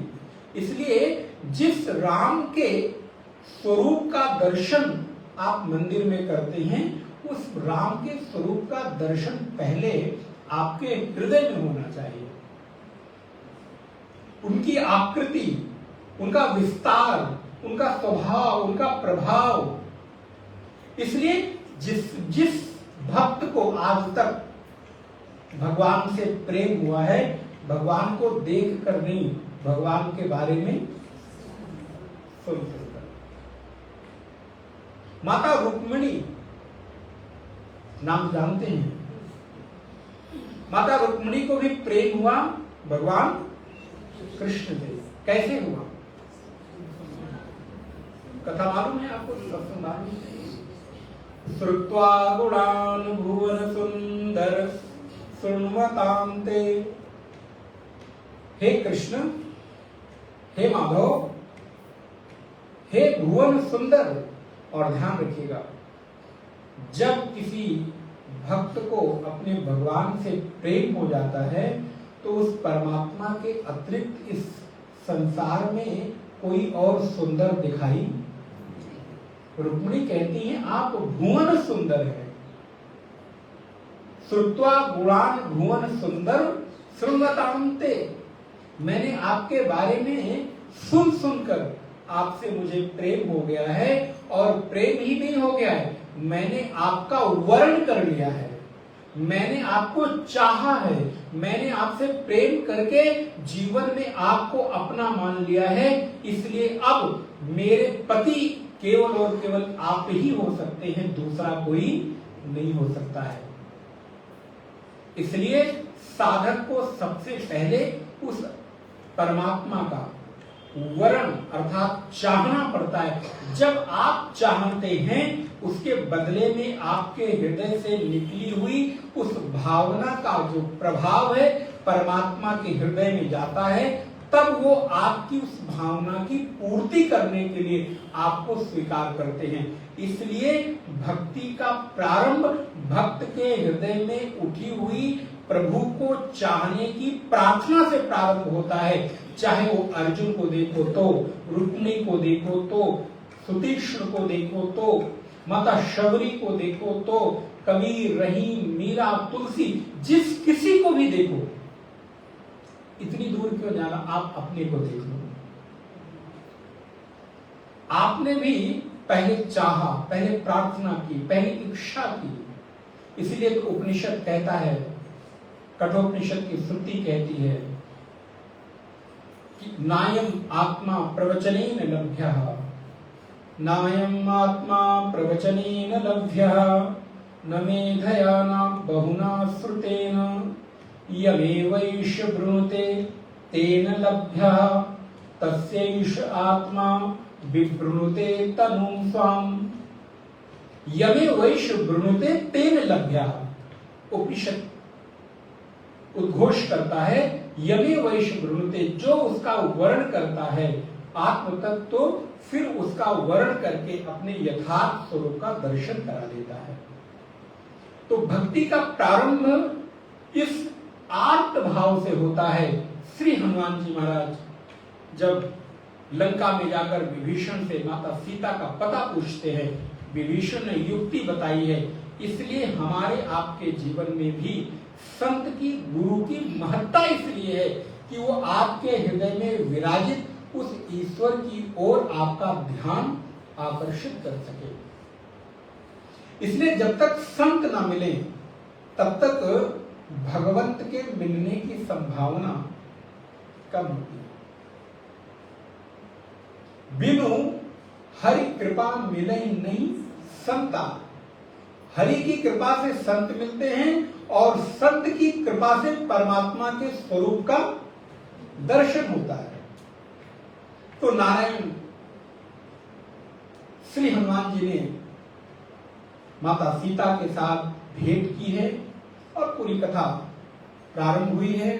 इसलिए जिस राम के स्वरूप का दर्शन आप मंदिर में करते हैं, उस राम के स्वरूप का दर्शन पहले आपके हृदय में होना चाहिए। उनकी आकृति, उनका विस्तार, उनका स्वभाव, उनका प्रभाव। इसलिए जिस भक्त को आज तक भगवान से प्रेम हुआ है, भगवान को देख कर नहीं, भगवान के बारे में सुनकर। माता रुक्मिणी नाम जानते हैं? माता रुक्मिणी को भी प्रेम हुआ भगवान कृष्ण से। कैसे हुआ? कथा मालूम है आपको? सब मालूम है। श्रुत्वा गुणान् भुवन सुंदर शृण्वतां ते। हे कृष्ण, हे माधव, हे भुवन सुंदर। और ध्यान रखिएगा, जब किसी भक्त को अपने भगवान से प्रेम हो जाता है तो उस परमात्मा के अतिरिक्त इस संसार में कोई और सुंदर दिखाई। रुक्मिणी कहती हैं आप भुवन सुंदर हैं। श्रुत्वा गुणान् भुवन सुंदर शृण्वतां ते। मैंने आपके बारे में सुन सुनकर आपसे मुझे प्रेम हो गया है, और प्रेम ही नहीं हो गया है, मैंने आपका वर्ण कर लिया है, मैंने आपको चाहा है, मैंने आपसे प्रेम करके जीवन में आपको अपना मान लिया है। इसलिए अब मेरे पति केवल और केवल आप ही हो सकते हैं, दूसरा कोई नहीं हो सकता है। इसलिए साधक को सबसे पहले उस परमात्मा का वरण अर्थात चाहना पड़ता है। जब आप चाहते हैं, उसके बदले में आपके हृदय से निकली हुई उस भावना का जो प्रभाव है परमात्मा के हृदय में जाता है, तब वो आपकी उस भावना की पूर्ति करने के लिए आपको स्वीकार करते हैं। इसलिए भक्ति का प्रारंभ भक्त के हृदय में उठी हुई प्रभु को चाहने की प्रार्थना से प्रारंभ होता है। चाहे वो अर्जुन को देखो तो, रुक्मिणी को देखो तो, सुतीक्ष्ण को देखो तो, माता शबरी को देखो तो, कबीर, रहीम, मीरा, तुलसी, जिस किसी को भी देखो। इतनी दूर क्यों जाना, आप अपने को देख लो। आपने भी पहले चाहा, पहले प्रार्थना की, पहले इच्छा की। इसीलिए तो उपनिषद कहता है, कठोपनिषद की श्रुति कहती है कि नायम आत्मा प्रवचनेन लभ्यः, नायम आत्मा प्रवचनेन लभ्यः, न मेधया न बहुना श्रुतेन, यमेवैष वृणुते तेन लभ्यः, तस्यैष आत्मा विवृणुते तनुं स्वाम्। यमेवैष वृणुते तेन लभ्यः। उपनिषद उद्घोष करता है, यमेवैष वृणुते, जो उसका वर्ण करता है आत्म तत्व, तो फिर उसका वर्ण करके अपने यथार्थ स्वरूप का दर्शन करा देता है। तो भक्ति का प्रारंभ इस आर्त भाव से होता है। श्री हनुमान जी महाराज जब लंका में जाकर विभीषण से माता सीता का पता पूछते हैं। विभीषण ने युक्ति बताई है। इसलिए हमारे आपके जीवन में भी संत की, गुरु की महत्ता इसलिए है कि वो आपके हृदय में विराजित उस ईश्वर की ओर आपका ध्यान आकर्षित कर सके। इसलिए जब तक संत ना मिले तब तक भगवंत के मिलने की संभावना कम होती है। बिनु हरि कृपा मिले नहीं संता। हरि की कृपा से संत मिलते हैं और संत की कृपा से परमात्मा के स्वरूप का दर्शन होता है। तो नारायण श्री हनुमान जी ने माता सीता के साथ भेंट की है और पूरी कथा प्रारंभ हुई है।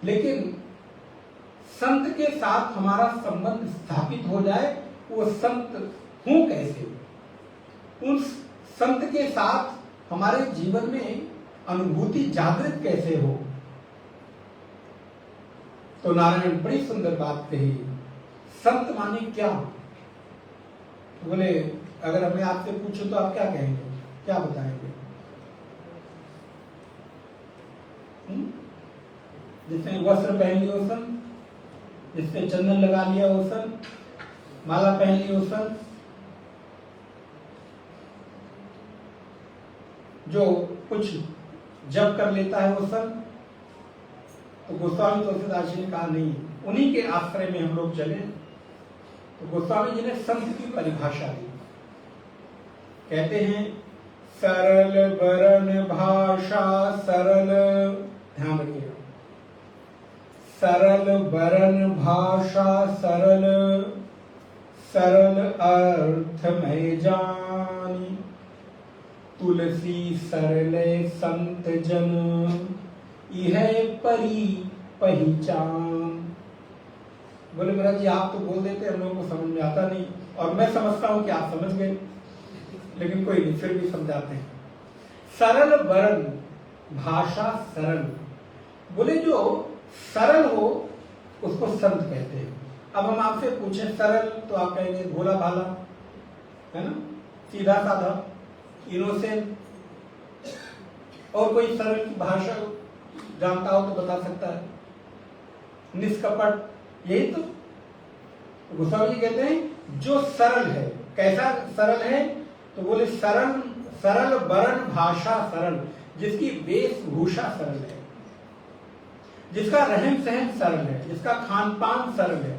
लेकिन संत के साथ हमारा संबंध स्थापित हो जाए, वो संत हूं कैसे, उन संत के साथ हमारे जीवन में अनुभूति जागृत कैसे हो। तो नारायण बड़ी सुंदर बात कही। संत माने क्या? बोले अगर मैं आपसे पूछूं तो आप क्या कहेंगे, क्या बताएंगे? जिसने वस्त्र पहन लिया वो संत, जिसने चंदन लगा लिया वो संत, माला पहन ली वो संत, जो कुछ जप कर लेता है वो संत। तो गोस्वामी तुलसीदास जी ने कहा नहीं, उन्हीं के आश्रय में हम लोग चले। तो गोस्वामी जी ने संत की परिभाषा दी। कहते हैं सरल बरन भाषा सरल, ध्यान रखिएगा, सरल बरन भाषा सरल, सरल अर्थ में जानी, तुलसी सरले संत जन, यह परी पहचान। बोले महाराज जी आप तो बोल देते, हम लोगों को समझ में आता नहीं, और मैं समझता हूं कि आप समझ गए, लेकिन कोई नहीं, फिर भी समझाते हैं। सरल वर्ण, भाषा सरल। बोले जो सरल हो उसको संत कहते हैं। अब हम आपसे पूछें सरल, तो आप कहेंगे भोला भाला, है ना, सीधा साधा, इनोसेंट। और कोई सरल की भाषा जानता हो तो बता सकता है, निष्कपट, यही तो। गोस्वामी जी कहते हैं जो सरल है, कैसा सरल है? तो बोले सरल, सरल वर्ण भाषा सरल, जिसकी वेशभूषा सरल है, जिसका रहन सहन सरल है, जिसका खान पान सरल है,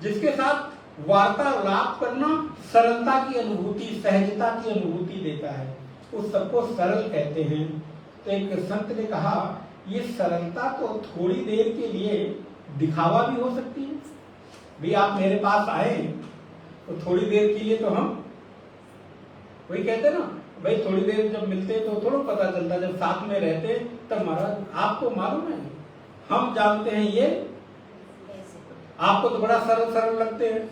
जिसके साथ वार्तालाप करना सरलता की अनुभूति, सहजता की अनुभूति देता है, उस सबको सरल कहते हैं। तो एक संत ने कहा ये सरलता तो थोड़ी देर के लिए दिखावा भी हो सकती है। भी आप मेरे पास आए तो थोड़ी देर के लिए तो हम वही कहते ना भाई, थोड़ी देर जब मिलते तो थोड़ा पता चलता, जब साथ में रहते तब महाराज आपको मालूम है, हम जानते हैं ये, आपको तो बड़ा सरल सरल लगते हैं,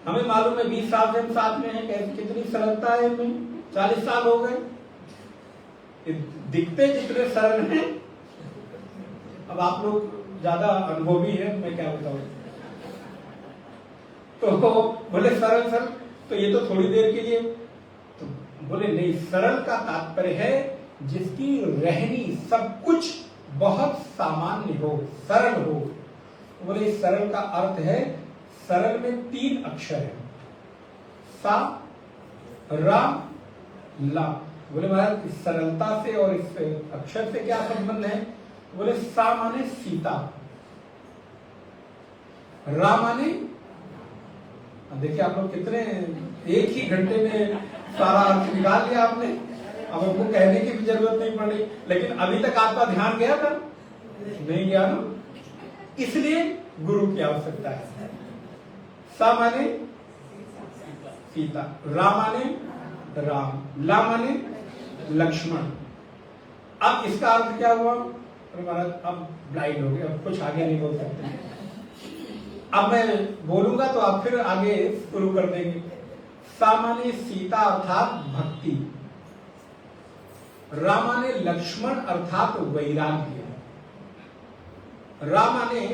हमें मालूम है 20 साल से हम साथ में हैं, कैसे कितनी सरलता है इनमें, 40 साल हो गए, दिखते जितने सरल हैं। अब आप लोग ज्यादा अनुभवी है, मैं क्या बताऊं। तो बोले सरल सरल, तो ये तो थोड़ी देर के लिए। तो बोले नहीं, सरल का तात्पर्य है जिसकी रहनी सब कुछ बहुत सामान्य हो, सरल हो। बोले सरल का अर्थ है, सरल में 3 अक्षर है, सा रा ला। बोले महाराज इस सरलता से और इस अक्षर से क्या संबंध है? बोले सा माने सीता, रा माने, देखिए आप लोग कितने एक ही घंटे में सारा अर्थ निकाल लिया आपने। अब हमको कहने की भी जरूरत नहीं पड़ी, लेकिन अभी तक आपका ध्यान गया था? नहीं गया ना, इसलिए गुरु की आवश्यकता है। सा माने सीता, रा माने राम, ला माने लक्ष्मण। अब इसका अर्थ क्या हुआ? महाराज अब ब्लाइंड हो गए, अब कुछ आगे नहीं बोल सकते। अब मैं बोलूंगा तो आप फिर आगे शुरू कर देंगे। सा माने सीता अर्थात भक्ति, रा माने लक्ष्मण अर्थात वैराग्य, रा माने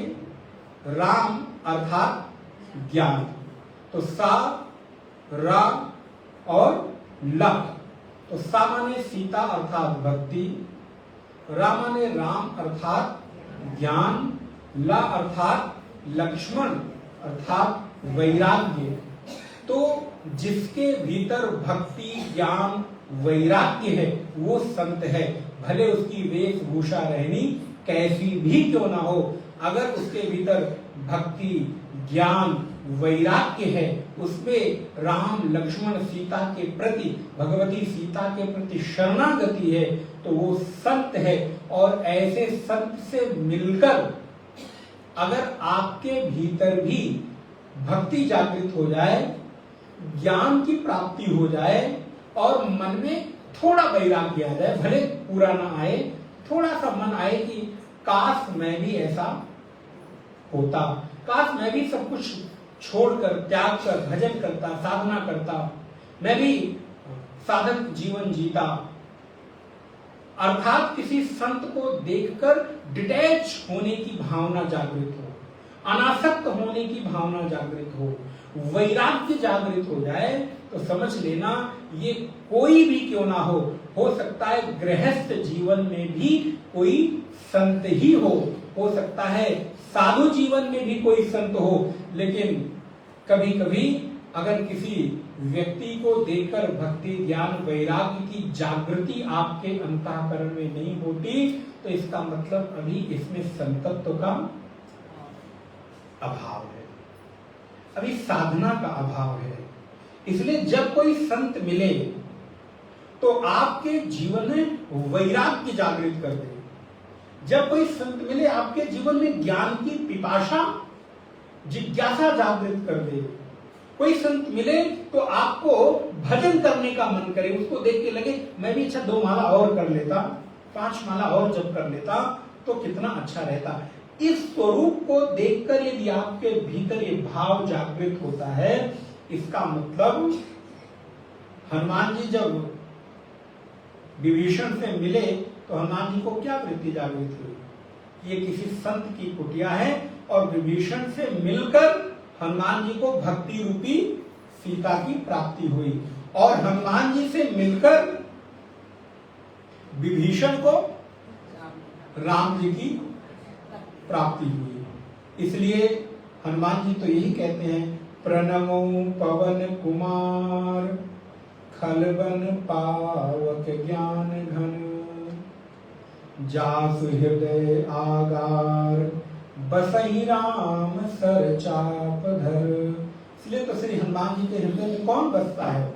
राम अर्थात ज्ञान। तो सा, रा और ला। तो सा माने सीता अर्थात भक्ति, रा माने राम अर्थात ज्ञान, ला अर्थात लक्ष्मण अर्थात वैराग्य। तो जिसके भीतर भक्ति, ज्ञान, वैराग्य है वो संत है, भले उसकी वेशभूषा रहनी कैसी भी क्यों ना हो। अगर उसके भीतर भक्ति, ज्ञान, वैराग्य है, उसमें राम, लक्ष्मण, सीता के प्रति, भगवती सीता के प्रति शरणागति है, तो वो संत है। और ऐसे संत से मिलकर अगर आपके भीतर भी भक्ति जागृत हो जाए, ज्ञान की प्राप्ति हो जाए और मन में थोड़ा वैराग्य आ जाए, भले पूरा ना आए, थोड़ा सा मन आए कि काश मैं भी ऐसा होता, काश मैं भी सब कुछ छोड़कर, त्याग कर भजन करता, साधना करता, मैं भी साधक जीवन जीता। अर्थात किसी संत को देखकर डिटैच होने की भावना जागृत हो, अनासक्त होने की भावना जागृत हो, वैराग्य जागृत हो जाए, तो समझ लेना ये कोई भी क्यों ना हो सकता है गृहस्थ जीवन में भी कोई संत ही हो सकता है साधु जीवन में भी कोई संत हो। लेकिन कभी कभी अगर किसी व्यक्ति को देखकर भक्ति, ज्ञान, वैराग्य की जागृति आपके अंतःकरण में नहीं होती, तो इसका मतलब अभी इसमें संतत्व का अभाव है, अभी साधना का अभाव है। इसलिए जब कोई संत मिले तो आपके जीवन में वैराग्य जागृत कर दे। जब कोई संत मिले आपके जीवन में ज्ञान की पिपासा, जिज्ञासा जागृत कर दे। कोई संत मिले तो आपको भजन करने का मन करे, उसको देख के लगे मैं भी अच्छा 2 माला और कर लेता, 5 माला और जब कर लेता तो कितना अच्छा रहता। इस स्वरूप को देखकर यदि आपके भीतर ये भाव जागृत होता है, इसका मतलब हनुमान जी जब विभीषण से मिले तो हनुमान जी को क्या वृत्ति जागृत हुई? ये किसी संत की कुटिया है और विभीषण से मिलकर हनुमान जी को भक्ति रूपी सीता की प्राप्ति हुई और हनुमान जी से मिलकर विभीषण को राम जी की प्राप्ति हुई। इसलिए हनुमान जी तो यही कहते हैं, प्रणमो पवन कुमार खलबन पावक ज्ञान घन, जासु हृदय आगार बसई राम सर चाप धर। इसलिए तो श्री हनुमान जी के हृदय में कौन बसता है?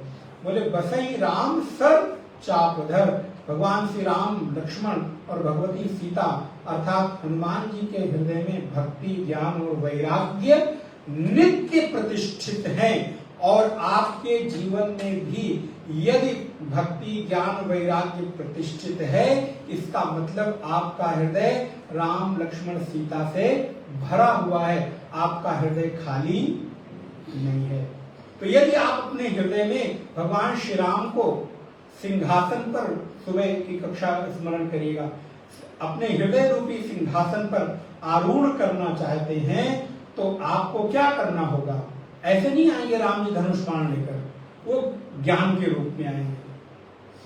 बोले बसई राम सर चाप धर। भगवान श्री राम, लक्ष्मण और भगवती सीता अर्थात हनुमान जी के हृदय में भक्ति, ज्ञान और वैराग्य नित्य प्रतिष्ठित हैं। और आपके जीवन में भी यदि भक्ति, ज्ञान, वैराग्य प्रतिष्ठित है, इसका मतलब आपका हृदय राम, लक्ष्मण, सीता से भरा हुआ है, आपका हृदय खाली नहीं है। तो यदि आप अपने हृदय में भगवान श्री राम को सिंहासन पर, सुबह की कक्षा स्मरण करिएगा, अपने हृदय रूपी सिंहासन पर आरूढ़ करना चाहते हैं तो आपको क्या करना होगा? ऐसे नहीं आएंगे राम जी धनुष बाण लेकर, वो ज्ञान के रूप में आएंगे,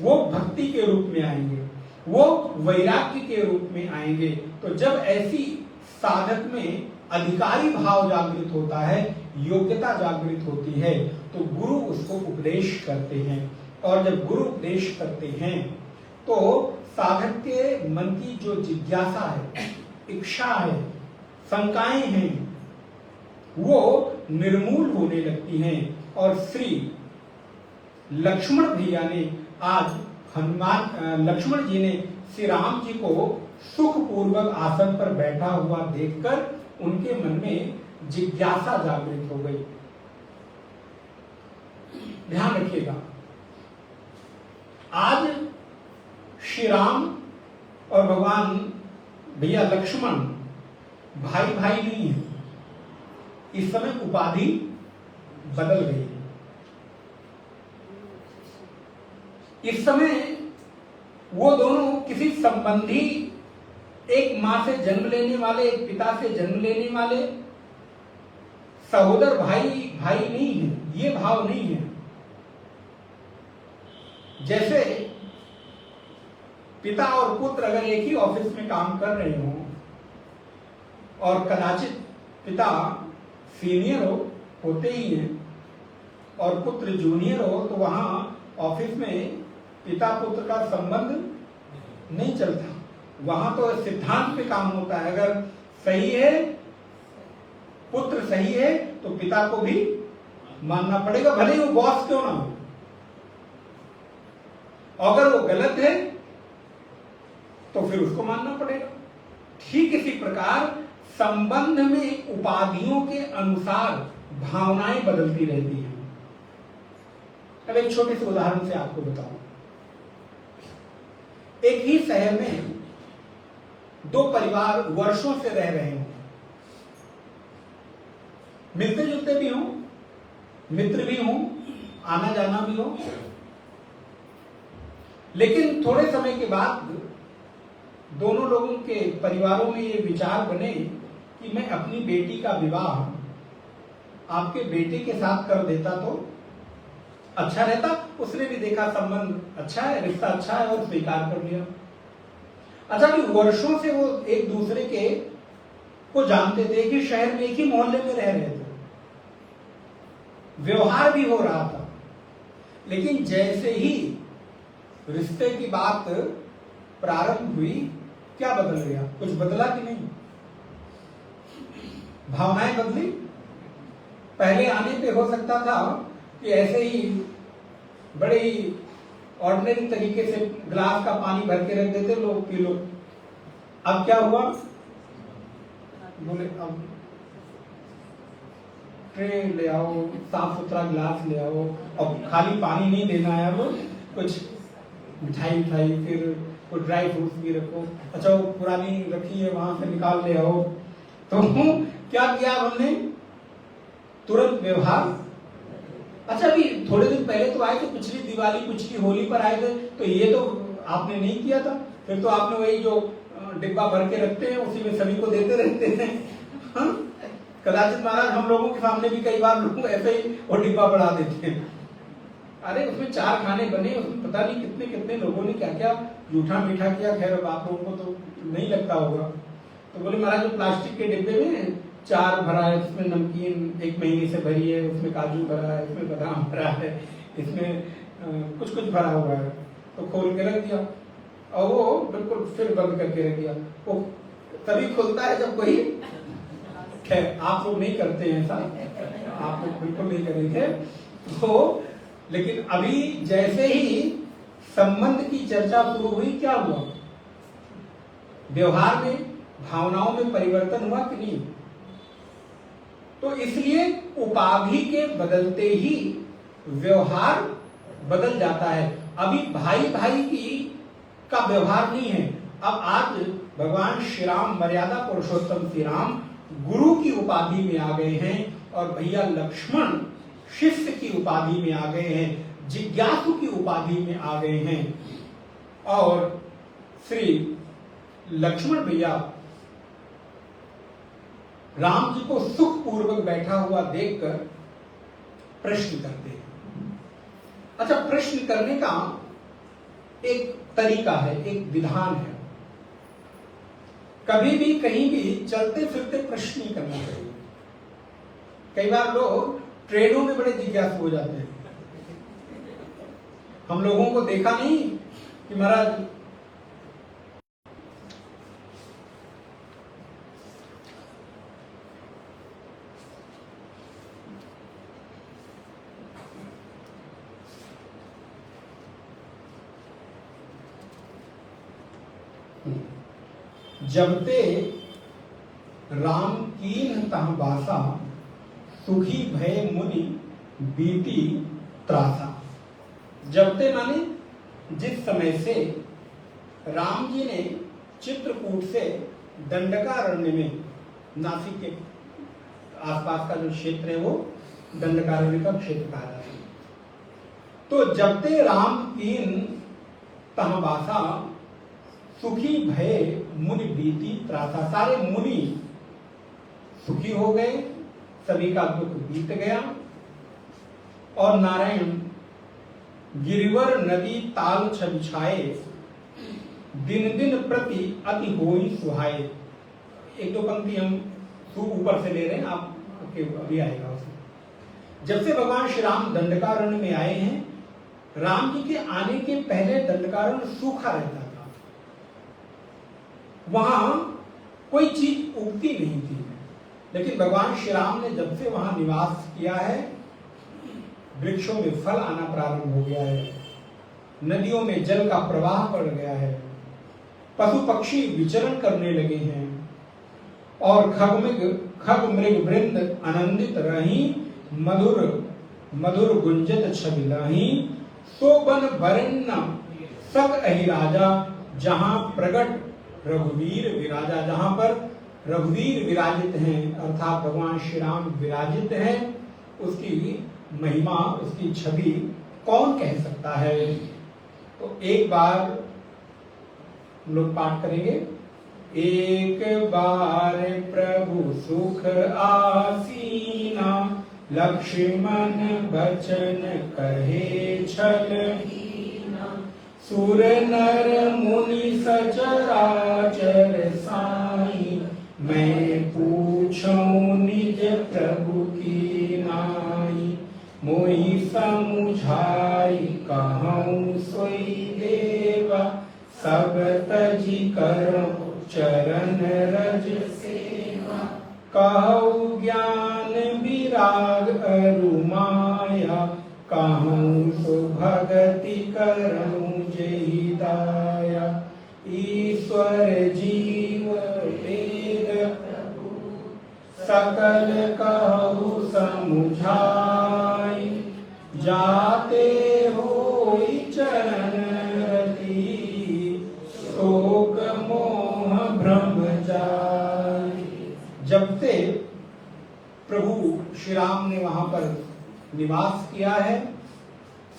वो भक्ति के रूप में आएंगे, वो वैराग्य के रूप में आएंगे। तो जब ऐसी साधक में अधिकारी भाव जागृत होता है, योग्यता जागृत होती है, तो गुरु उसको उपदेश करते हैं। और जब गुरु उपदेश करते हैं तो साधक के मन की जो जिज्ञासा है, इच्छा है, शंकाएं हैं, वो निर्मूल होने लगती हैं। और श्री लक्ष्मण भैया ने आज लक्ष्मण जी ने श्री राम जी को सुख पूर्वक आसन पर बैठा हुआ देखकर उनके मन में जिज्ञासा जागृत हो गई। ध्यान रखिएगा, आज श्री राम और भगवान भैया लक्ष्मण भाई भाई नहीं है, इस समय उपाधि बदल गई है। इस समय वो दोनों किसी संबंधी, एक मां से जन्म लेने वाले, एक पिता से जन्म लेने वाले सहोदर भाई भाई नहीं है, ये भाव नहीं है। जैसे पिता और पुत्र अगर एक ही ऑफिस में काम कर रहे हो और कदाचित पिता सीनियर होते ही हैं और पुत्र जूनियर हो, तो वहां ऑफिस में पिता पुत्र का संबंध नहीं चलता। वहां तो सिद्धांत पे काम होता है। अगर सही है, पुत्र सही है, तो पिता को भी मानना पड़ेगा, भले ही वो बॉस क्यों ना हो। अगर वो गलत है तो फिर उसको मानना पड़ेगा। ठीक इसी प्रकार संबंध में उपाधियों के अनुसार भावनाएं बदलती रहती हैं। अब एक छोटे से उदाहरण से आपको बताऊं। एक ही शहर में दो परिवार वर्षों से रह रहे हों, मिलते जुलते भी हों, मित्र भी हों, आना जाना भी हो, लेकिन थोड़े समय के बाद दोनों लोगों के परिवारों में ये विचार बने कि मैं अपनी बेटी का विवाह आपके बेटे के साथ कर देता तो अच्छा रहता। उसने भी देखा संबंध अच्छा है, रिश्ता अच्छा है और स्वीकार कर लिया। अच्छा, कि वर्षों से वो एक दूसरे के को जानते थे, कि शहर में एक ही मोहल्ले में रह रहे थे, व्यवहार भी हो रहा था, लेकिन जैसे ही रिश्ते की बात प्रारंभ हुई, क्या बदल गया? कुछ बदला कि नहीं? भावनाएं बदली। पहले आने पे हो सकता था कि ऐसे ही बड़े ही ऑर्डिनरी तरीके से ग्लास का पानी भर के रख देते, लोग पी लो। अब क्या हुआ? बोले अब ट्रे ले आओ, साफ सुथरा गिलास ले आओ, अब खाली पानी नहीं देना है, अब कुछ मिठाई फिर कोई ड्राई फ्रूट्स भी रखो। अच्छा, वो पुरानी रखी है वहां से निकाल ले आओ। तो क्या किया हमने? तुरंत व्यवहार। अच्छा, अभी थोड़े दिन पहले तो आए थे, पिछली दिवाली पिछली होली पर आए थे, तो ये तो आपने नहीं किया था। फिर तो आपने वही जो डिब्बा भर के रखते हैं उसी में सभी को देते रहते हैं। कदाचित महाराज हम लोगों के सामने भी कई बार लोग ऐसे ही वो डिब्बा बढ़ा देते हैं। अरे उसमें 4 खाने बने, उसमें पता नहीं कितने कितने लोगों ने क्या क्या जूठा मीठा किया। खैर अब आप लोगों को तो नहीं लगता होगा। तो बोले महाराज जो प्लास्टिक के डिब्बे में 4 भरा है, उसमें नमकीन 1 महीने से भरी है, उसमें काजू भरा है, इसमें बादाम भरा है, इसमें कुछ कुछ भरा हुआ है। तो खोल के रख दिया और वो बिल्कुल फिर बंद करके रख दिया। वो तभी खुलता है जब कोई, खैर आप लोग नहीं करते हैं ऐसा, आप लोग बिल्कुल नहीं करेंगे। तो लेकिन अभी जैसे ही संबंध की चर्चा शुरू हुई, क्या हुआ? व्यवहार में, भावनाओं में परिवर्तन हुआ कि नहीं? तो इसलिए उपाधि के बदलते ही व्यवहार बदल जाता है। अभी भाई भाई की का व्यवहार नहीं है। अब आज भगवान श्री राम, मर्यादा पुरुषोत्तम श्री राम गुरु की उपाधि में आ गए हैं और भैया लक्ष्मण शिष्य की उपाधि में आ गए हैं, जिज्ञासु की उपाधि में आ गए हैं। और श्री लक्ष्मण भैया राम जी को सुख पूर्वक बैठा हुआ देखकर प्रश्न करते हैं। अच्छा, प्रश्न करने का एक तरीका है, एक विधान है। कभी भी कहीं भी चलते फिरते प्रश्न नहीं करना चाहिए। कई बार लोग ट्रेनों में बड़े जिज्ञासु हो जाते हैं। हम लोगों को देखा नहीं कि महाराज जबते राम कीन तह बासा, सुखी भय मुनि बीती त्रासा। जबते माने जिस समय से राम जी ने चित्रकूट से दंडकारण्य में, नासिक के आसपास का जो क्षेत्र है वो दंडकारण्य का क्षेत्र कहा जाता है। तो जबते राम कीन तह बासा, सुखी भय मुनि बीती त्रासा। सारे मुनि सुखी हो गए, सभी का दुख बीत गया और नारायण गिरिवर नदी ताल छबिछाए, दिन दिन प्रति अति होई सुहाए। एक दो पंक्ति हम ऊपर से ले रहे हैं, आप अभी आएगा उसमें। जब से भगवान श्री राम दंडकारण्य में आए हैं, राम जी के आने के पहले दंडकारण्य सूखा रहता था, वहां कोई चीज उगती नहीं थी। लेकिन भगवान श्री राम ने जब से वहां निवास किया है, वृक्षों में फल आना प्रारंभ हो गया है, नदियों में जल का प्रवाह बढ़ गया है, पशु पक्षी विचरण करने लगे हैं और खग मृग वृंद आनंदित रही, मधुर मधुर गुंजत छवि लही। सोबन बरन्न सब अहि राजा, जहां प्रगट रघुवीर विराजा। जहां पर रघुवीर विराजित हैं, अर्थात भगवान श्री राम विराजित हैं, उसकी महिमा, उसकी छवि कौन कह सकता है। तो एक बार लोग पाठ करेंगे। एक बार प्रभु सुख आसीना, लक्ष्मण बचन कहे छल हीना। सुर नर मुनि सचराचर साई, मैं पूछूं निज प्रभु की नाई। मोहि समुझाई कहूँ सोई देवा, सब तजी करो चरण रज सेवा। कहूँ ज्ञान विराग अरु माया, कहूँ सो भगति करूँ जेहि दाया। ईश्वर जीव वेद प्रभु, सकल कहूँ समुझाई। जाते होई चरण रति, शोक मोह भ्रम जाई। जब से प्रभु श्री राम ने वहां पर निवास किया है,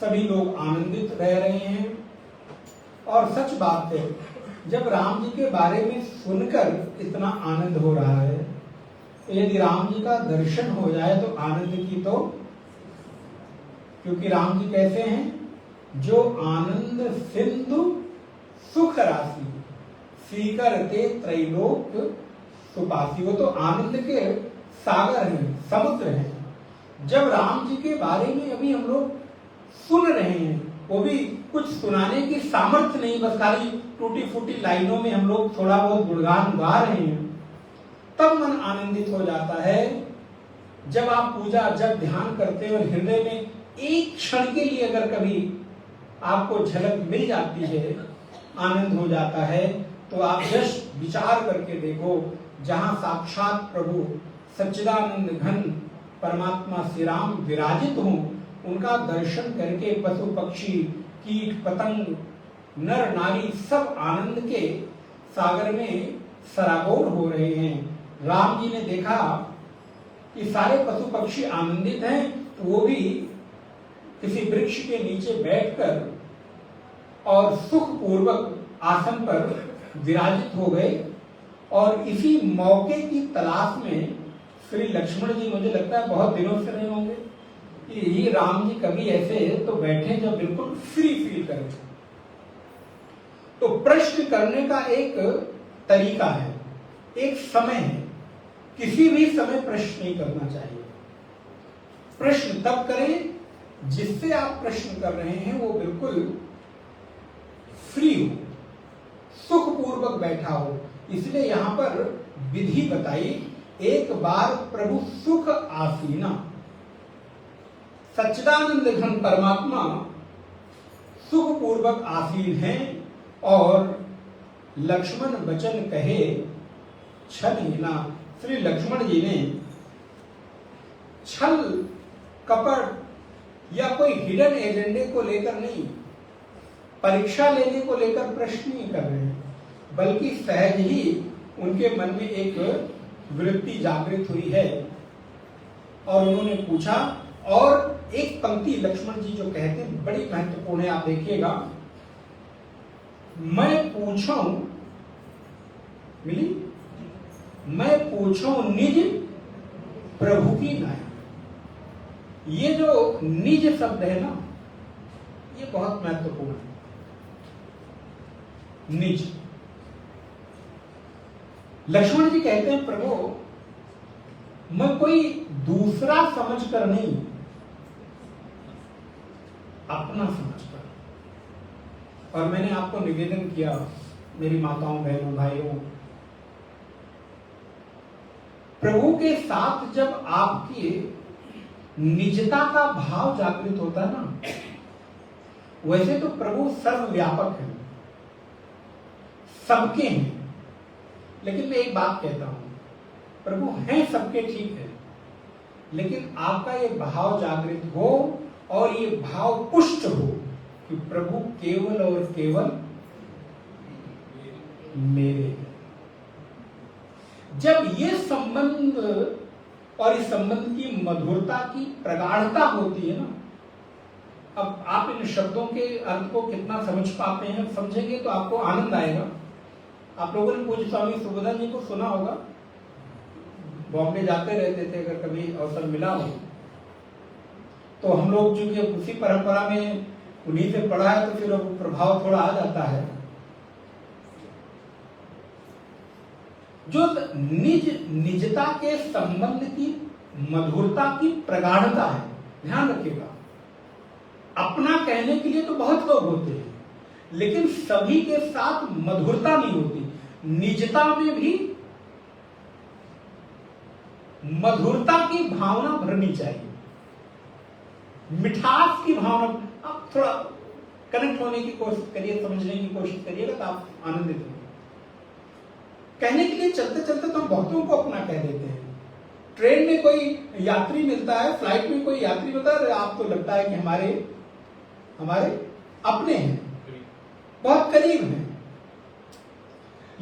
सभी लोग आनंदित रह रहे हैं। और सच बात है, जब राम जी के बारे में सुनकर इतना आनंद हो रहा है, यदि राम जी का दर्शन हो जाए तो आनंद की तो, क्योंकि राम जी कैसे हैं, जो आनंद सिंधु सुख राशि, सीकर ते त्रैलोक सुपासी। वो तो आनंद के सागर हैं, समुद्र हैं। जब राम जी के बारे में अभी हम लोग सुन रहे हैं, वो भी कुछ सुनाने की सामर्थ्य नहीं, बस खाली टूटी फूटी लाइनों में हम लोग थोड़ा बहुत गुणगान गा रहे हैं, तब मन आनंदित हो जाता है। जब आप पूजा, जब ध्यान करते हैं और हृदय में एक क्षण के लिए अगर कभी आपको झलक मिल जाती है, आनंद हो जाता है, तो आप जस्ट विचार करके देखो, जहां साक्षात प्रभु सच्चिदानंद घन परमात्मा श्री राम विराजित हों, उनका दर्शन करके पशु पक्षी कीट पतंग नर नारी सब आनंद के सागर में सराबोर हो रहे हैं। राम जी ने देखा कि सारे पशु पक्षी आनंदित हैं, तो वो भी किसी वृक्ष के नीचे बैठकर और सुख पूर्वक आसन पर विराजित हो गए। और इसी मौके की तलाश में श्री लक्ष्मण जी, मुझे लगता है बहुत दिनों से रहे होंगे कि ये राम जी कभी ऐसे तो बैठे जब बिल्कुल फ्री फील करें। तो प्रश्न करने का एक तरीका है, एक समय है, किसी भी समय प्रश्न नहीं करना चाहिए। प्रश्न तब करें जिससे आप प्रश्न कर रहे हैं वो बिल्कुल फ्री हो, सुखपूर्वक बैठा हो। इसलिए यहां पर विधि बताई, एक बार प्रभु सुख आसीना। सच्चिदानंद घन परमात्मा सुखपूर्वक आसीन हैं और लक्ष्मण वचन कहे छल हीना। श्री लक्ष्मण जी ने छल कपट या कोई हिडन एजेंडे को लेकर नहीं, परीक्षा लेने को लेकर प्रश्न नहीं कर रहे हैं, बल्कि सहज ही उनके मन में एक वृत्ति जागृत हुई है और उन्होंने पूछा। और एक पंक्ति लक्ष्मण जी जो कहते हैं बड़ी महत्वपूर्ण है, आप देखिएगा। मैं पूछूं, मिली, मैं पूछूं निज प्रभु की नाई। ये जो निज शब्द है ना, ये बहुत महत्वपूर्ण है। निज, लक्ष्मण जी कहते हैं प्रभु मैं कोई दूसरा समझकर नहीं, अपना समझकर। और मैंने आपको निवेदन किया मेरी माताओं बहनों भाइयों, प्रभु के साथ जब आपकी निजता का भाव जागृत होता है ना, वैसे तो प्रभु सर्वव्यापक है, सबके हैं, लेकिन मैं एक बात कहता हूं, प्रभु हैं सबके ठीक है, लेकिन आपका ये भाव जागृत हो और ये भाव पुष्ट हो कि प्रभु केवल और केवल मेरे हैं। जब ये संबंध और इस संबंध की मधुरता की प्रगाढ़ता होती है ना, अब आप इन शब्दों के अर्थ को कितना समझ पाते हैं, समझेंगे तो आपको आनंद आएगा। आप लोगों ने पूज्य स्वामी सुबोधन जी को सुना होगा, बॉम्बे जाते रहते थे, अगर कभी अवसर मिला हो तो हम लोग चूंकि उसी परंपरा में उन्हीं से पढ़ा है तो फिर प्रभाव थोड़ा आ जाता है। जो निजता के संबंध की मधुरता की प्रगाढ़ता है, ध्यान रखिएगा, अपना कहने के लिए तो बहुत लोग होते हैं, लेकिन सभी के साथ मधुरता नहीं होती। निजता में भी मधुरता की भावना भरनी चाहिए, मिठास की भावना। आप थोड़ा कनेक्ट होने की कोशिश करिए, समझने की कोशिश करिएगा तो आप आनंदित होंगे। कहने के लिए चलते चलते तो हम बहुतों को अपना कह देते हैं। ट्रेन में कोई यात्री मिलता है, फ्लाइट में कोई यात्री मिलता है, आपको लगता है कि हमारे अपने हैं, बहुत करीब हैं,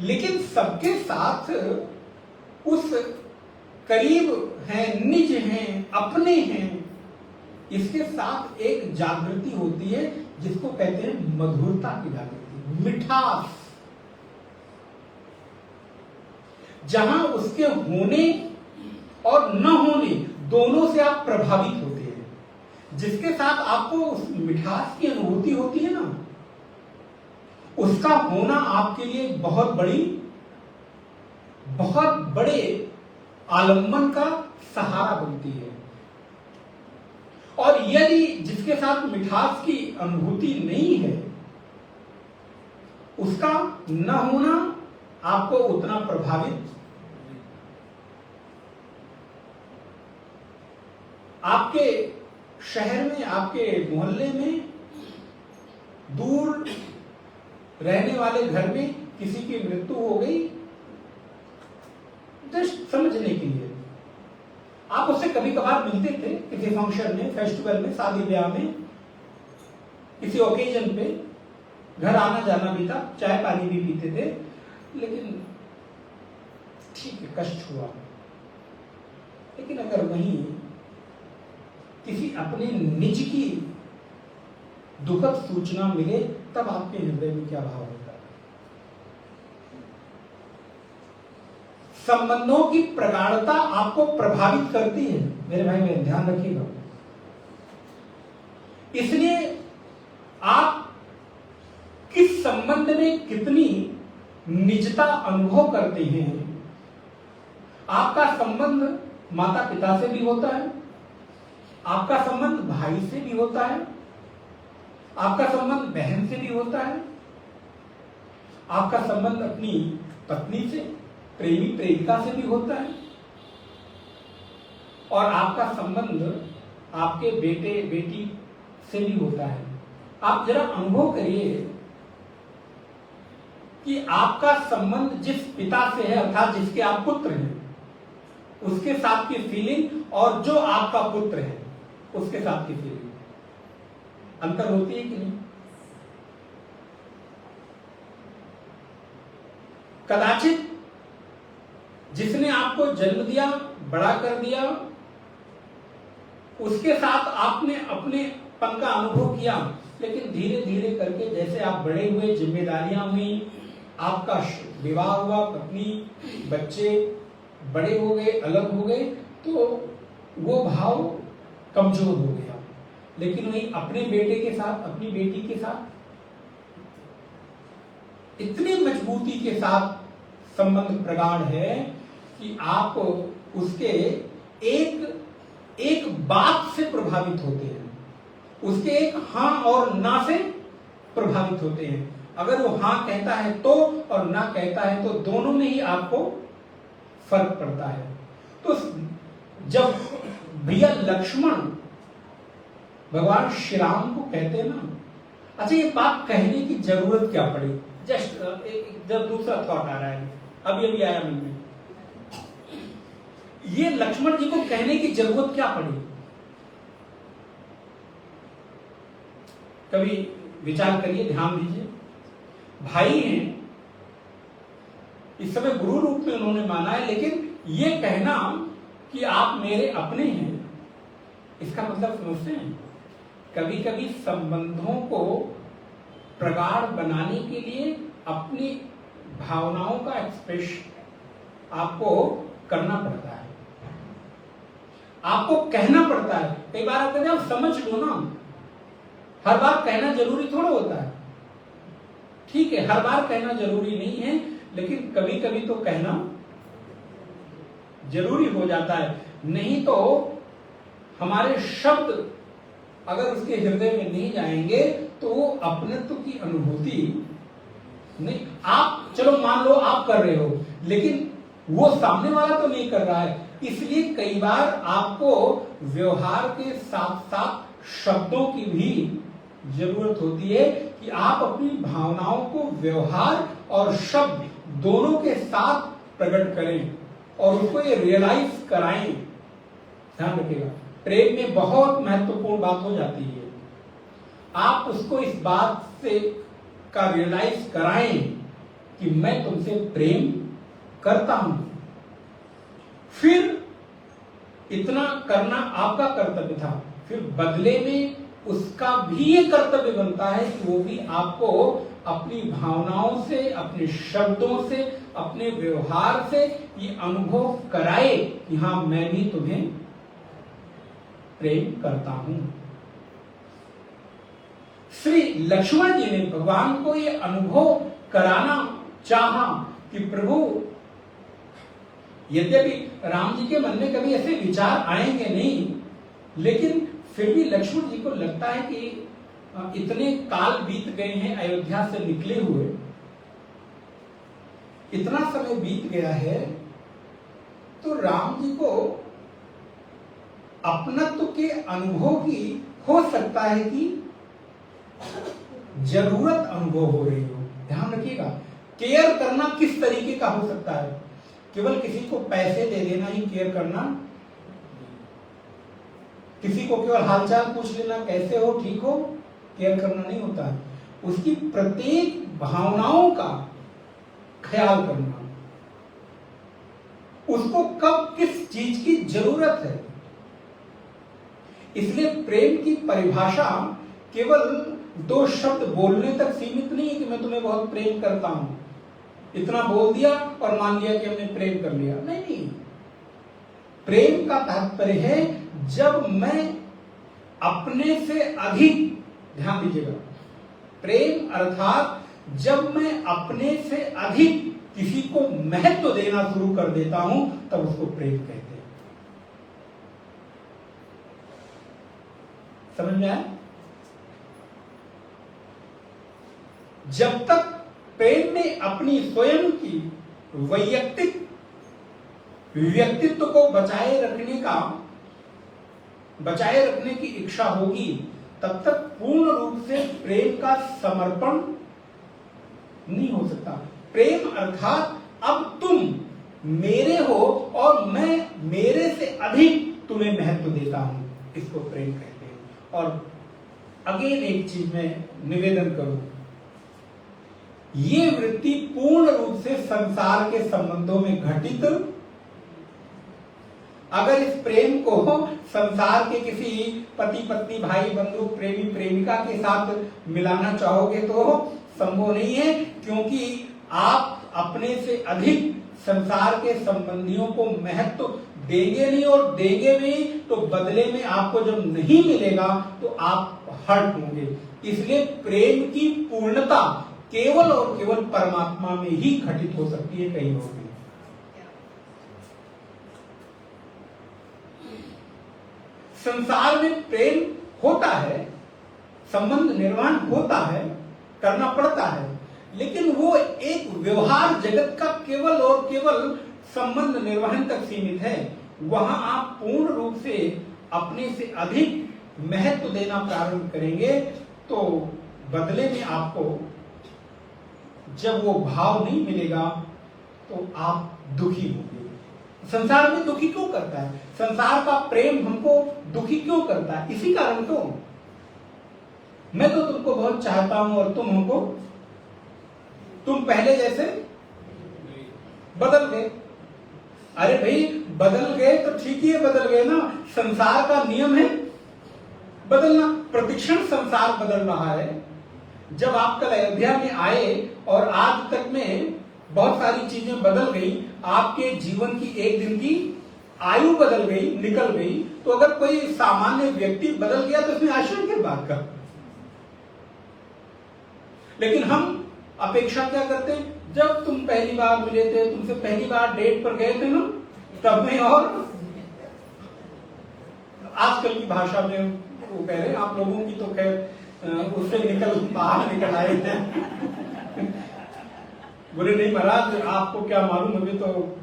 लेकिन सबके साथ उस करीब हैं, निज हैं, अपने हैं, इसके साथ एक जागृति होती है जिसको कहते हैं मधुरता की जागृति, मिठास, जहां उसके होने और न होने दोनों से आप प्रभावित होते हैं। जिसके साथ आपको उस मिठास की अनुभूति होती है ना, उसका होना आपके लिए बहुत बड़े आलम्बन का सहारा बनती है। और यदि जिसके साथ मिठास की अनुभूति नहीं है, उसका न होना आपको उतना प्रभावित, आपके शहर में, आपके मोहल्ले में, दूर रहने वाले घर में किसी की मृत्यु हो गई, जस्ट समझने के लिए आप उससे कभी कभार मिलते थे, किसी फंक्शन में, फेस्टिवल में, शादी ब्याह में, किसी ओकेजन पे घर आना जाना भी था, चाय पानी भी पीते थे, लेकिन ठीक है, कष्ट हुआ। लेकिन अगर वहीं किसी अपने निज की दुखद सूचना मिले, तब आपके हृदय में क्या भाव होता है? संबंधों की प्रगाढ़ता आपको प्रभावित करती है, मेरे भाई मेरे ध्यान रखिएगा। इसलिए आप किस संबंध में कितनी निजता अनुभव करते हैं, आपका संबंध माता पिता से भी होता है, आपका संबंध भाई से भी होता है, आपका संबंध बहन से भी होता है, आपका संबंध अपनी पत्नी से, प्रेमी प्रेमिका से भी होता है, और आपका संबंध आपके बेटे बेटी से भी होता है। आप जरा अनुभव करिए कि आपका संबंध जिस पिता से है, अर्थात जिसके आप पुत्र हैं, उसके साथ की फीलिंग और जो आपका पुत्र है उसके साथ की फीलिंग, अंतर होती है कि नहीं? कदाचित जिसने आपको जन्म दिया, बड़ा कर दिया, उसके साथ आपने अपनेपन का अनुभव किया, लेकिन धीरे धीरे करके जैसे आप बड़े हुए, जिम्मेदारियां हुई, आपका विवाह हुआ, पत्नी बच्चे बड़े हो गए, अलग हो गए, तो वो भाव कमजोर हो गया। लेकिन वही अपने बेटे के साथ, अपनी बेटी के साथ इतनी मजबूती के साथ संबंध प्रगाढ़ है कि आप उसके एक बात से प्रभावित होते हैं, उसके एक हाँ और ना से प्रभावित होते हैं। अगर वो हाँ कहता है तो और ना कहता है तो दोनों में ही आपको फर्क पड़ता है। तो जब भैया लक्ष्मण भगवान श्री राम को कहते हैं ना, अच्छा ये बात कहने की जरूरत क्या पड़ी? जस्ट जब दूसरा थॉट आ रहा है, अभी आया मन में, ये लक्ष्मण जी को कहने की जरूरत क्या पड़ी? कभी विचार करिए, ध्यान दीजिए। भाई हैं, इस समय गुरु रूप में उन्होंने माना है, लेकिन ये कहना कि आप मेरे अपने हैं, इसका मतलब समझते हैं? कभी कभी संबंधों को प्रगाढ़ बनाने के लिए अपनी भावनाओं का एक्सप्रेस आपको करना पड़ता है, आपको कहना पड़ता है। कई बार आप कहते हैं समझ लो ना, हर बार कहना जरूरी थोड़ा होता है। ठीक है, हर बार कहना जरूरी नहीं है, लेकिन कभी कभी तो कहना जरूरी हो जाता है। नहीं तो हमारे शब्द अगर उसके हृदय में नहीं जाएंगे तो वो अपनत्व की अनुभूति नहीं। आप चलो मान लो आप कर रहे हो, लेकिन वो सामने वाला तो नहीं कर रहा है। इसलिए कई बार आपको व्यवहार के साथ साथ शब्दों की भी जरूरत होती है कि आप अपनी भावनाओं को व्यवहार और शब्द दोनों के साथ प्रकट करें और उसको ये रियलाइज कराएं। ध्यान रखिएगा, प्रेम में बहुत महत्वपूर्ण बात हो जाती है। आप उसको इस बात से का रियलाइज कराएं कि मैं तुमसे प्रेम करता हूं। फिर इतना करना आपका कर्तव्य था, फिर बदले में उसका भी ये कर्तव्य बनता है कि वो भी आपको अपनी भावनाओं से, अपने शब्दों से, अपने व्यवहार से ये अनुभव कराए कि हाँ मैं भी तुम्हें प्रेम करता हूं। श्री लक्ष्मण जी ने भगवान को ये अनुभव कराना चाहा कि प्रभु, यद्यपि राम जी के मन में कभी ऐसे विचार आएंगे नहीं, लेकिन फिर भी लक्ष्मण जी को लगता है कि इतने काल बीत गए हैं अयोध्या से निकले हुए, इतना समय बीत गया है, तो राम जी को अपनत्व के अनुभव की हो सकता है कि जरूरत अनुभव हो रही हो। ध्यान रखिएगा, केयर करना किस तरीके का हो सकता है? केवल किसी को पैसे दे देना ही केयर करना, किसी को केवल हालचाल पूछ लेना कैसे हो, ठीक हो, केयर करना नहीं होता है। उसकी प्रत्येक भावनाओं का ख्याल करना, उसको कब किस चीज की जरूरत है। इसलिए प्रेम की परिभाषा केवल दो शब्द बोलने तक सीमित नहीं है कि मैं तुम्हें बहुत प्रेम करता हूं, इतना बोल दिया और मान लिया कि हमने प्रेम कर लिया। नहीं, प्रेम का तात्पर्य है जब मैं अपने से अधिक, ध्यान दीजिएगा, प्रेम अर्थात जब मैं अपने से अधिक किसी को महत्व देना शुरू कर देता हूं, तब उसको प्रेम कहते हैं। समझ में आया? जब तक प्रेम में अपनी स्वयं की वैयक्तिक व्यक्तित्व को बचाए रखने की इच्छा होगी, तब तक पूर्ण रूप से प्रेम का समर्पण नहीं हो सकता। प्रेम अर्थात अब तुम मेरे हो और मैं मेरे से अधिक तुम्हें महत्व देता हूं, इसको प्रेम कहते हैं। और अगेन एक चीज मैं निवेदन करूं, ये वृत्ति पूर्ण रूप से संसार के संबंधों में घटित, अगर इस प्रेम को संसार के किसी पति पत्नी भाई बंधु प्रेमी प्रेमिका के साथ मिलाना चाहोगे तो संभव नहीं है, क्योंकि आप अपने से अधिक संसार के संबंधियों को महत्व देंगे नहीं, और देंगे भी तो बदले में आपको जब नहीं मिलेगा तो आप हर्ट होंगे। इसलिए प्रेम की पूर्णता केवल और केवल परमात्मा में ही घटित हो सकती है, कहीं और नहीं। संसार में प्रेम होता है, संबंध निर्माण होता है, करना पड़ता है, लेकिन वो एक व्यवहार जगत का केवल और केवल संबंध निर्वहन तक सीमित है। वहां आप पूर्ण रूप से अपने से अधिक महत्व देना प्रारंभ करेंगे तो बदले में आपको जब वो भाव नहीं मिलेगा तो आप दुखी होंगे। संसार में दुखी क्यों करता है? संसार का प्रेम हमको दुखी क्यों करता है? इसी कारण तो मैं तो तुमको बहुत चाहता हूं और तुम पहले जैसे बदल गए। अरे भाई बदल गए तो ठीक ही है, बदल गए ना। संसार का नियम है बदलना, प्रतिक्षण संसार बदल रहा है। जब आप कल अयोध्या में आए और आज तक में बहुत सारी चीजें बदल गई, आपके जीवन की एक दिन की आयु बदल गई, निकल गई, तो अगर कोई सामान्य व्यक्ति बदल गया तो इसमें आश्चर्य की बात का। लेकिन हम अपेक्षा क्या करते हैं? जब तुम पहली बार मिले थे, तुमसे पहली बार डेट पर गए थे ना, तब में, और आजकल की भाषा में वो कह रहे हैं, आप लोगों की तो खैर उससे बाहर निकल आए थे। बुरे नहीं महाराज, आपको क्या मालूम, अभी तो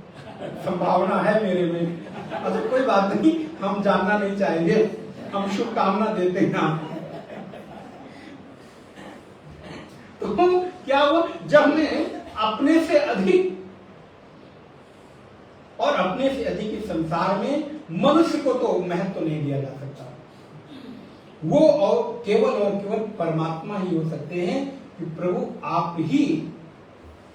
संभावना है मेरे में। अच्छा कोई बात नहीं, हम जानना नहीं चाहेंगे, हम शुभकामना देते हैं। तो क्या हुआ? जब मैं अपने से अधिक, और अपने से अधिक इस संसार में मनुष्य को तो महत्व नहीं दिया जा सकता। वो और केवल परमात्मा ही हो सकते हैं कि प्रभु आप ही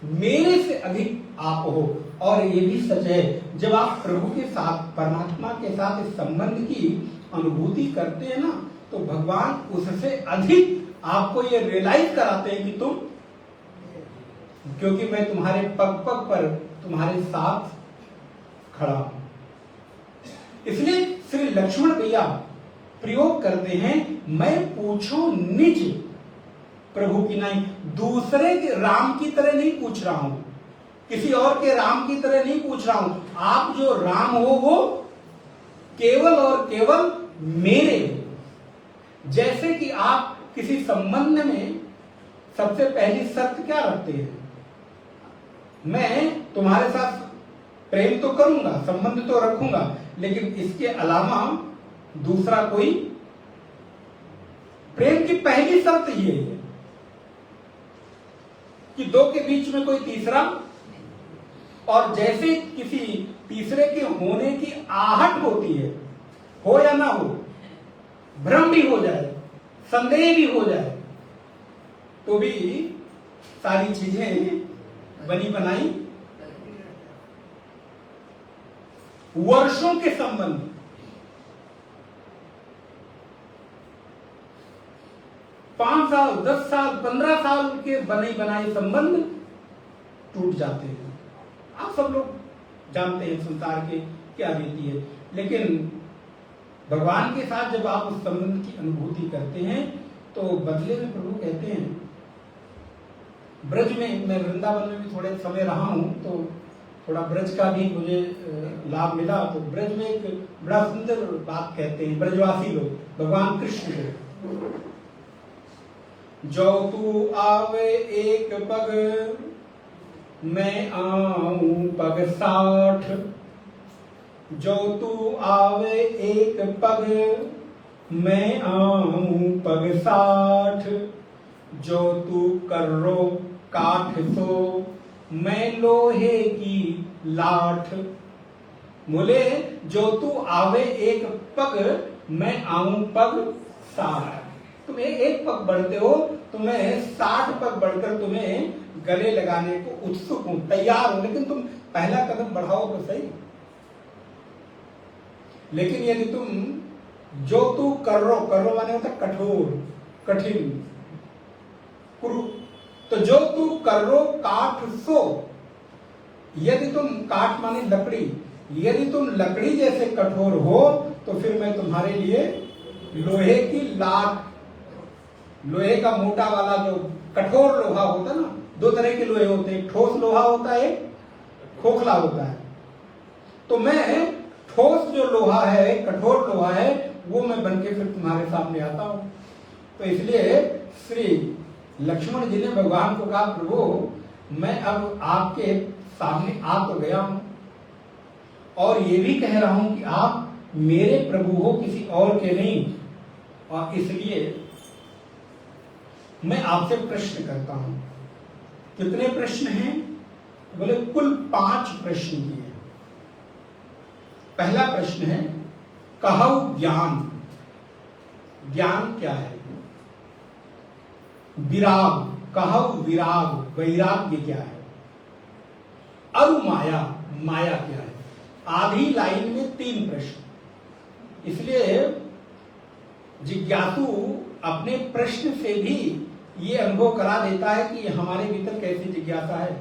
मेरे से अधिक आप हो। और ये भी सच है, जब आप प्रभु के साथ, परमात्मा के साथ इस संबंध की अनुभूति करते हैं ना, तो भगवान उससे अधिक आपको ये रियलाइज कराते हैं कि तुम, क्योंकि मैं तुम्हारे पग पग पर तुम्हारे साथ खड़ा हूं। इसलिए श्री लक्ष्मण भैया प्रयोग करते हैं, मैं पूछो निज प्रभु की नहीं, दूसरे के राम की तरह नहीं पूछ रहा हूं, किसी और के राम की तरह नहीं पूछ रहा हूं। आप जो राम हो वो केवल और केवल मेरे। जैसे कि आप किसी संबंध में सबसे पहली शर्त क्या रखते हैं? मैं तुम्हारे साथ प्रेम तो करूंगा, संबंध तो रखूंगा, लेकिन इसके अलावा दूसरा कोई, प्रेम की पहली शर्त ये है कि दो के बीच में कोई तीसरा, और जैसे किसी तीसरे के होने की आहट होती है, हो या ना हो, भ्रम भी हो जाए, संदेह भी हो जाए, तो भी सारी चीजें बनी बनाई, वर्षों के संबंध, पांच साल, 10 साल, 15 साल के बने बनाए संबंध टूट जाते हैं। आप सब लोग जानते हैं संसार के क्या रीति है। लेकिन भगवान के साथ जब आप उस संबंध की अनुभूति करते हैं तो बदले में प्रभु कहते हैं, ब्रज में, मैं वृंदावन में भी थोड़े समय रहा हूं तो थोड़ा ब्रज का भी मुझे लाभ मिला। तो ब्रज में एक बड़ा सुंदर बात कहते हैं ब्रजवासी लोग, भगवान कृष्ण को, जो तू आवे एक पग मैं आऊं पग 60, जो तू आवे एक पग मैं आऊं पग 60, जो तू कर्रो काठ सो मैं लोहे की लाठ। बोले जो तू आवे एक पग मैं आऊं पग 60। तुम एक पग बढ़ते हो, तुम्हें 60 पग बढ़कर तुम्हें गले लगाने को उत्सुक हूं, तैयार हूं, लेकिन तुम पहला कदम बढ़ाओ तो सही। लेकिन यदि तुम जो तू कर्रो, कर्रो माने होता कठोर, कठिन, कुरु, तो जो तू कर्रो काठ सो, यदि तुम काठ माने लकड़ी, यदि तुम लकड़ी जैसे कठोर हो तो फिर मैं तुम्हारे लिए लोहे की लात, लोहे का मोटा वाला जो कठोर लोहा होता है ना, दो तरह के लोहे होते हैं, ठोस लोहा होता है, खोखला होता है। तो मैं ठोस जो लोहा है, कठोर लोहा है, वो मैं बनके फिर तुम्हारे सामने आता हूं। तो इसलिए श्री लक्ष्मण जी ने भगवान को कहा, प्रभु मैं अब आपके सामने आ तो गया हूं और ये भी कह रहा हूं कि आप मेरे प्रभु हो, किसी और के नहीं, और इसलिए मैं आपसे प्रश्न करता हूं। कितने प्रश्न हैं? बोले कुल 5 प्रश्न किए। पहला प्रश्न है कहौ ज्ञान, ज्ञान क्या है? विराग, कहौ विराग, वैराग्य क्या है? अरुमाया, माया क्या है? आधी लाइन में 3 प्रश्न। इसलिए जिज्ञासु अपने प्रश्न से भी ये अनुभव करा देता है कि हमारे भीतर कैसी जिज्ञासा है।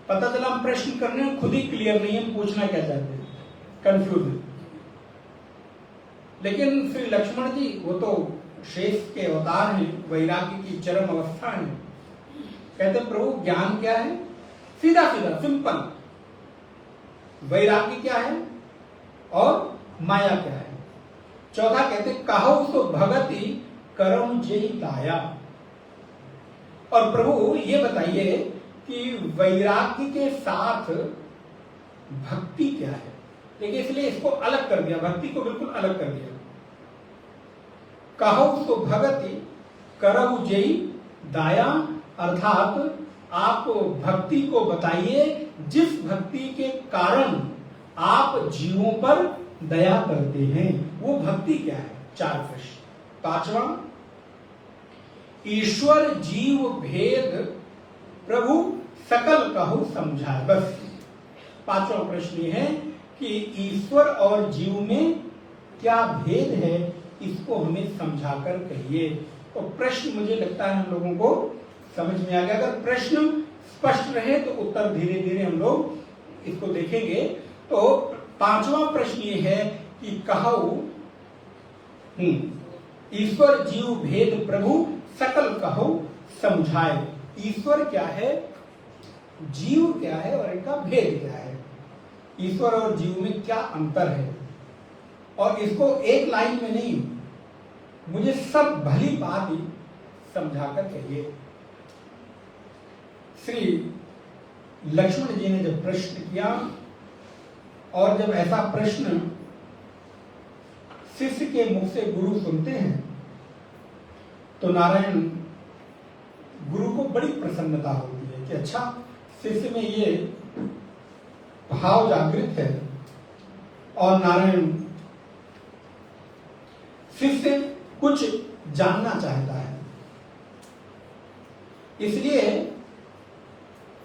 पता चला हम प्रश्न करने में खुद ही क्लियर नहीं है, हम पूछना क्या चाहते हैं, कंफ्यूज है। लेकिन श्री लक्ष्मण जी वो तो शेष के अवतार हैं, वैराग्य की चरम अवस्था है। कहते प्रभु ज्ञान क्या है? सीधा सीधा सिंपल। वैराग्य क्या है और माया क्या है? चौथा कहते कहौ सो भगति करम जय दाया। और प्रभु ये बताइए कि वैराग्य के साथ भक्ति क्या है? देखिए इसलिए इसको अलग कर दिया, भक्ति को बिल्कुल अलग कर दिया। कहौ सो भगति करहु जय दाया, अर्थात आप भक्ति को बताइए जिस भक्ति के कारण आप जीवों पर दया करते हैं, वो भक्ति क्या है? 4 प्रश्न। 5वां ईश्वर जीव भेद प्रभु सकल कहु समझाए। बस 5वां प्रश्न ये है कि ईश्वर और जीव में क्या भेद है, इसको हमें समझाकर कहिए। तो प्रश्न मुझे लगता है हम लोगों को समझ में आ गया। अगर प्रश्न स्पष्ट रहे तो उत्तर धीरे धीरे हम लोग इसको देखेंगे। तो 5वां प्रश्न ये है कि कहौ ईश्वर जीव भेद प्रभु सकल कहौ समझाए। ईश्वर क्या है, जीव क्या है और इनका भेद क्या है, ईश्वर और जीव में क्या अंतर है, और इसको एक लाइन में नहीं, मुझे सब भली बात ही समझाकर कहिए। श्री लक्ष्मण जी ने जब प्रश्न किया, और जब ऐसा प्रश्न शिष्य के मुख से गुरु सुनते हैं तो नारायण गुरु को बड़ी प्रसन्नता होती है कि अच्छा शिष्य में ये भाव जागृत है और नारायण शिष्य कुछ जानना चाहता है। इसलिए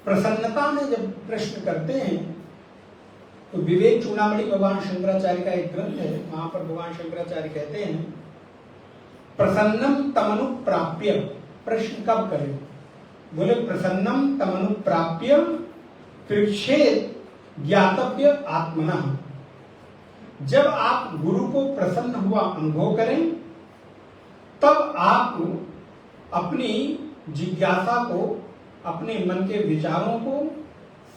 प्रसन्नता में जब प्रश्न करते हैं तो विवेक चूड़ामणि भगवान शंकराचार्य का एक ग्रंथ है, वहां पर भगवान शंकराचार्य कहते हैं प्रसन्नम तमनु प्राप्य। प्रश्न कब करें? बोले प्रसन्नम तमनु प्राप्य पृच्छेद ज्ञातव्य आत्मनः। जब आप गुरु को प्रसन्न हुआ अनुभव करें तब आप अपनी जिज्ञासा को, अपने मन के विचारों को,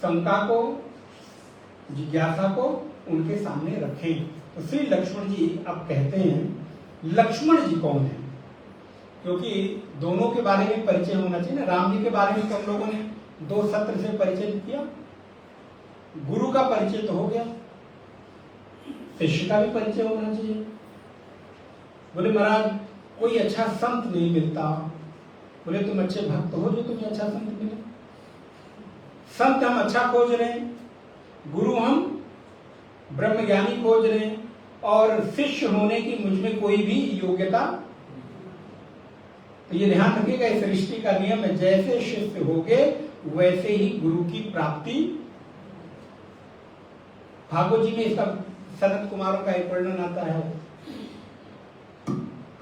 शंका को, जिज्ञासा को उनके सामने रखें। तो श्री लक्ष्मण जी अब कहते हैं लक्ष्मण जी कौन है, क्योंकि दोनों के बारे में परिचय होना चाहिए ना। राम जी के बारे में तो हम लोगों ने 2 सत्र से परिचय किया, गुरु का परिचय तो हो गया, शिष्य का भी परिचय होना चाहिए। बोले महाराज कोई अच्छा संत नहीं मिलता। बोले तुम अच्छे भक्त हो जो तुम्हें अच्छा संत मिले। संत हम अच्छा खोज रहे हैं, गुरु हम ब्रह्मज्ञानी खोज रहे हैं, और शिष्य होने की मुझ में कोई भी योग्यता। तो ये ध्यान रखिएगा, इस सृष्टि का नियम है, जैसे शिष्य होगे वैसे ही गुरु की प्राप्ति। भागवत जी में इसका सनत कुमारों का एक वर्णन आता है।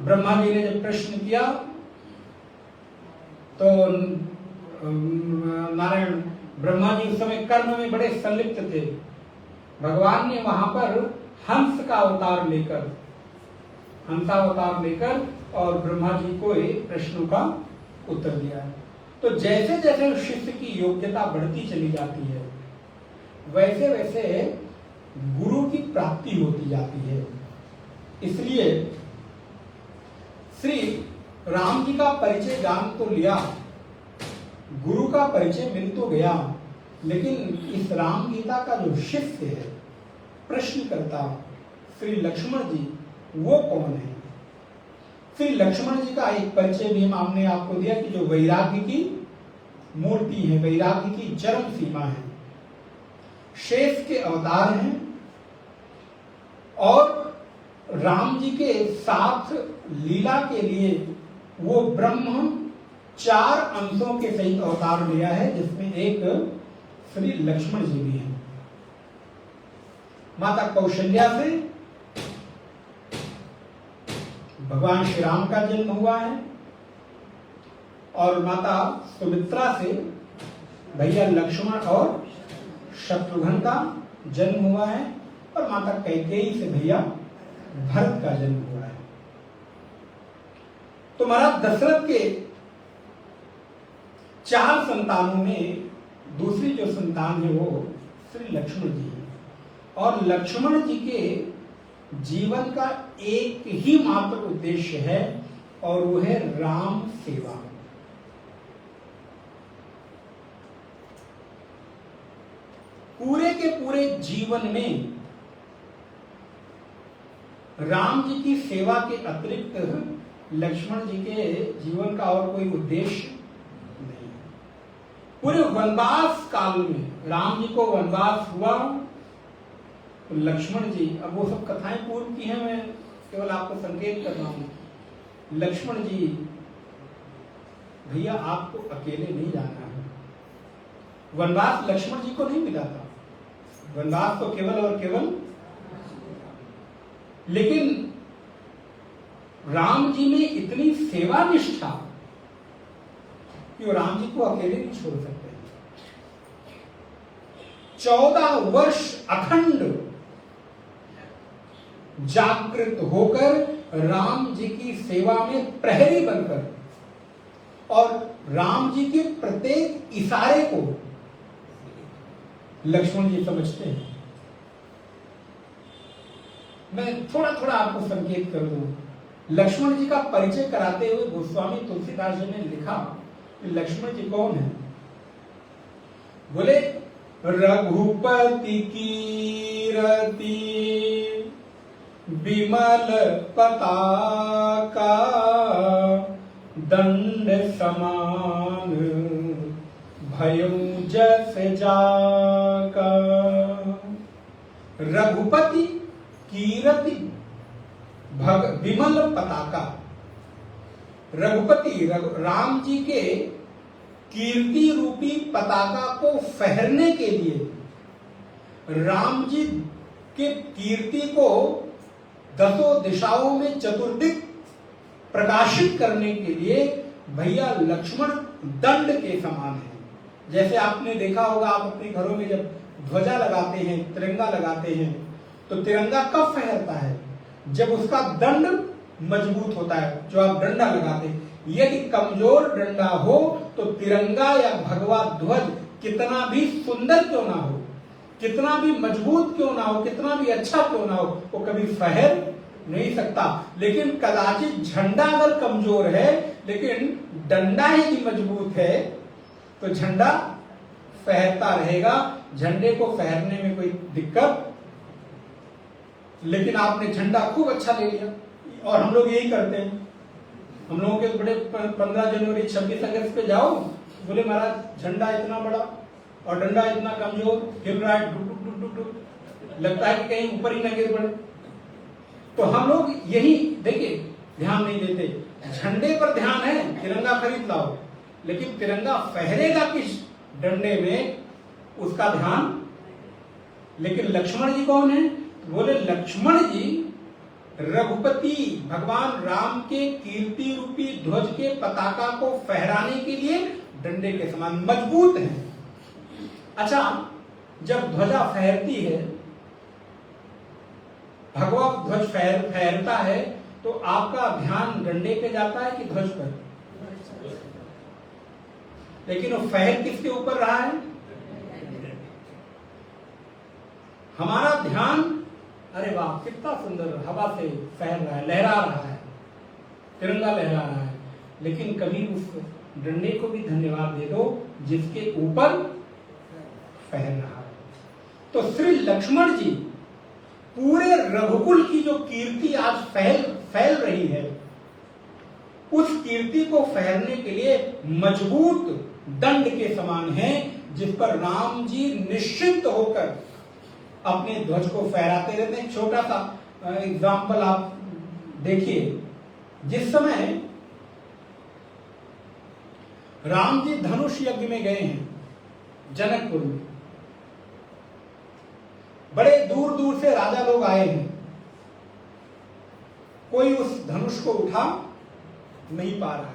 ब्रह्मा जी ने जब प्रश्न किया तो नारायण ब्रह्मा जी उस समय कर्म में बड़े संलिप्त थे। भगवान ने वहां पर हंस का अवतार लेकर और ब्रह्मा जी को एक प्रश्नों का उत्तर दिया है। तो जैसे जैसे उस शिष्य की योग्यता बढ़ती चली जाती है, वैसे वैसे गुरु की प्राप्ति होती जाती है। इसलिए श्री राम जी का परिचय जान तो लिया, गुरु का परिचय मिल तो गया, लेकिन इस राम गीता का जो शिष्य है, प्रश्नकर्ता श्री लक्ष्मण जी, वो कौन है? श्री लक्ष्मण जी का एक परिचय भी हमने आपको दिया कि जो वैराग्य की मूर्ति है, वैराग्य की चरम सीमा है, शेष के अवतार हैं और राम जी के साथ लीला के लिए वो ब्रह्म 4 अंशों के सहित अवतार लिया है, जिसमें एक श्री लक्ष्मण जी भी हैं। माता कौशल्या से भगवान श्री राम का जन्म हुआ है और माता सुमित्रा से भैया लक्ष्मण और शत्रुघ्न का जन्म हुआ है और माता कैकेयी से भैया भरत का जन्म हुआ है। तो महाराज दशरथ के 4 संतानों में दूसरी जो संतान है वो श्री लक्ष्मण जी है और लक्ष्मण जी के जीवन का एक ही मात्र उद्देश्य है और वो है राम सेवा। पूरे के पूरे जीवन में राम जी की सेवा के अतिरिक्त लक्ष्मण जी के जीवन का और कोई उद्देश्य नहीं। पूरे वनवास काल में राम जी को वनवास हुआ, तो लक्ष्मण जी, अब वो सब कथाएं पूर्व की हैं, मैं केवल आपको संकेत कर रहा हूं। लक्ष्मण जी, भैया आपको अकेले नहीं जाना है। वनवास लक्ष्मण जी को नहीं मिला था, वनवास तो केवल और केवल, लेकिन राम जी में इतनी सेवा निष्ठा कि वो राम जी को अकेले नहीं छोड़ सकते। 14 वर्ष अखंड जागृत होकर राम जी की सेवा में प्रहरी बनकर और राम जी के प्रत्येक इशारे को लक्ष्मण जी समझते हैं। मैं थोड़ा थोड़ा आपको संकेत कर दूं। लक्ष्मण जी का परिचय कराते हुए गोस्वामी तुलसीदास जी ने लिखा कि लक्ष्मण जी कौन है। बोले रघुपति कीरति विमल पताका दंड समान भयउ जस जाका। रघुपति कीरति विमल पताका। रघुपति राम जी के कीर्ति रूपी पताका को फहरने के लिए, राम जी के कीर्ति को दसों दिशाओं में चतुर्दिक प्रकाशित करने के लिए भैया लक्ष्मण दंड के समान है। जैसे आपने देखा होगा, आप अपने घरों में जब ध्वजा लगाते हैं, तिरंगा लगाते हैं, तो तिरंगा कब फहरता है? जब उसका दंड मजबूत होता है, जो आप डंडा लगाते हैं। यदि कमजोर डंडा हो तो तिरंगा या भगवा ध्वज कितना भी सुंदर क्यों ना हो, कितना भी मजबूत क्यों ना हो, कितना भी अच्छा क्यों ना हो, वो कभी फहर नहीं सकता। लेकिन कदाचित झंडा अगर कमजोर है लेकिन डंडा ही मजबूत है तो झंडा फहरता रहेगा। झंडे को फहरने में कोई दिक्कत, लेकिन आपने झंडा खूब अच्छा ले लिया और हम लोग यही करते हैं। हम लोगों के बड़े 15 जनवरी 26 अगस्त पे जाओ, बोले महाराज झंडा इतना बड़ा और डंडा इतना कमजोर, हिल रहा है, डुक डुक डुक डुक, लगता है कि कहीं ऊपर ही न गिर पड़े। तो हम लोग यही देखिए ध्यान नहीं देते। झंडे पर ध्यान है, तिरंगा खरीद लाओ, लेकिन तिरंगा फहरेगा किस डंडे में, उसका ध्यान। लेकिन लक्ष्मण जी कौन है? बोले लक्ष्मण जी रघुपति भगवान राम के कीर्ति रूपी ध्वज के पताका को फहराने के लिए डंडे के समान मजबूत हैं। अच्छा, जब ध्वजा फहरती है, भगवा ध्वज फहरता है, तो आपका ध्यान डंडे पे जाता है कि ध्वज पर? लेकिन वो फहर किसके ऊपर रहा है? हमारा ध्यान, अरे वाह कितना सुंदर हवा से फहर रहा है, लहरा रहा है, तिरंगा लहरा रहा है, लेकिन कभी उस डंडे को भी धन्यवाद दे दो जिसके ऊपर फहर रहा है। तो श्री लक्ष्मण जी पूरे रघुकुल की जो कीर्ति आज फैल रही है, उस कीर्ति को फैलने के लिए मजबूत दंड के समान है, जिस पर राम जी निश्चिंत होकर अपने ध्वज को फहराते रहते हैं। छोटा सा एग्जाम्पल आप देखिए, जिस समय राम जी धनुष यज्ञ में गए हैं जनकपुर में, बड़े दूर दूर से राजा लोग आए हैं, कोई उस धनुष को उठा नहीं पा रहा है।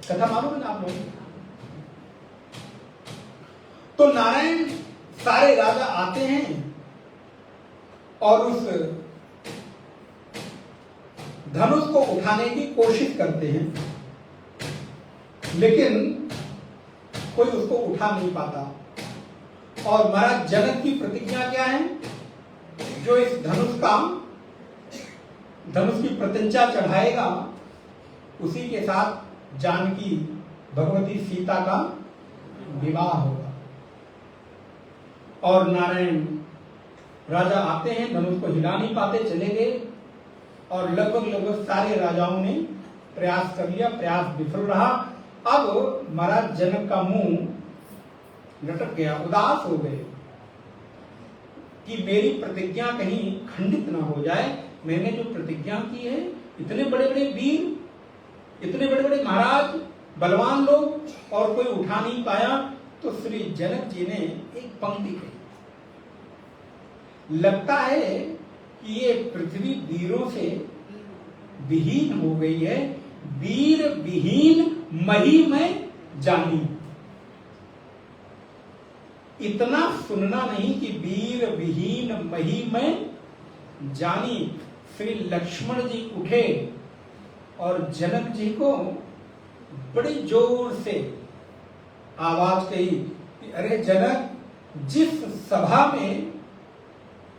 कथा मालूम है ना आप लोग? तो नारायण सारे राजा आते हैं और उस धनुष को उठाने की कोशिश करते हैं, लेकिन कोई उसको उठा नहीं पाता। और महाराज जनक की प्रतिज्ञा क्या है? जो इस धनुष की प्रतिज्ञा चढ़ाएगा, उसी के साथ जानकी भगवती सीता का विवाह होगा। और नारायण राजा आते हैं, धनुष को हिला नहीं पाते, चले गए, और लगभग सारे राजाओं ने प्रयास कर लिया, प्रयास विफल रहा। अब महाराज जनक का मुंह लटक गया, उदास हो गए कि मेरी प्रतिज्ञा कहीं खंडित ना हो जाए। मैंने जो प्रतिज्ञा की है, इतने बड़े बड़े वीर, इतने बड़े बड़े महाराज, बलवान लोग, और कोई उठा नहीं पाया। तो श्री जनक जी ने एक पंक्ति कही, लगता है कि ये पृथ्वी वीरों से विहीन हो गई है, वीर विहीन मही में जानी। इतना सुनना नहीं कि वीर विहीन मही में जानी। श्री लक्ष्मण जी उठे और जनक जी को बड़ी जोर से आवाज कही कि अरे जनक, जिस सभा में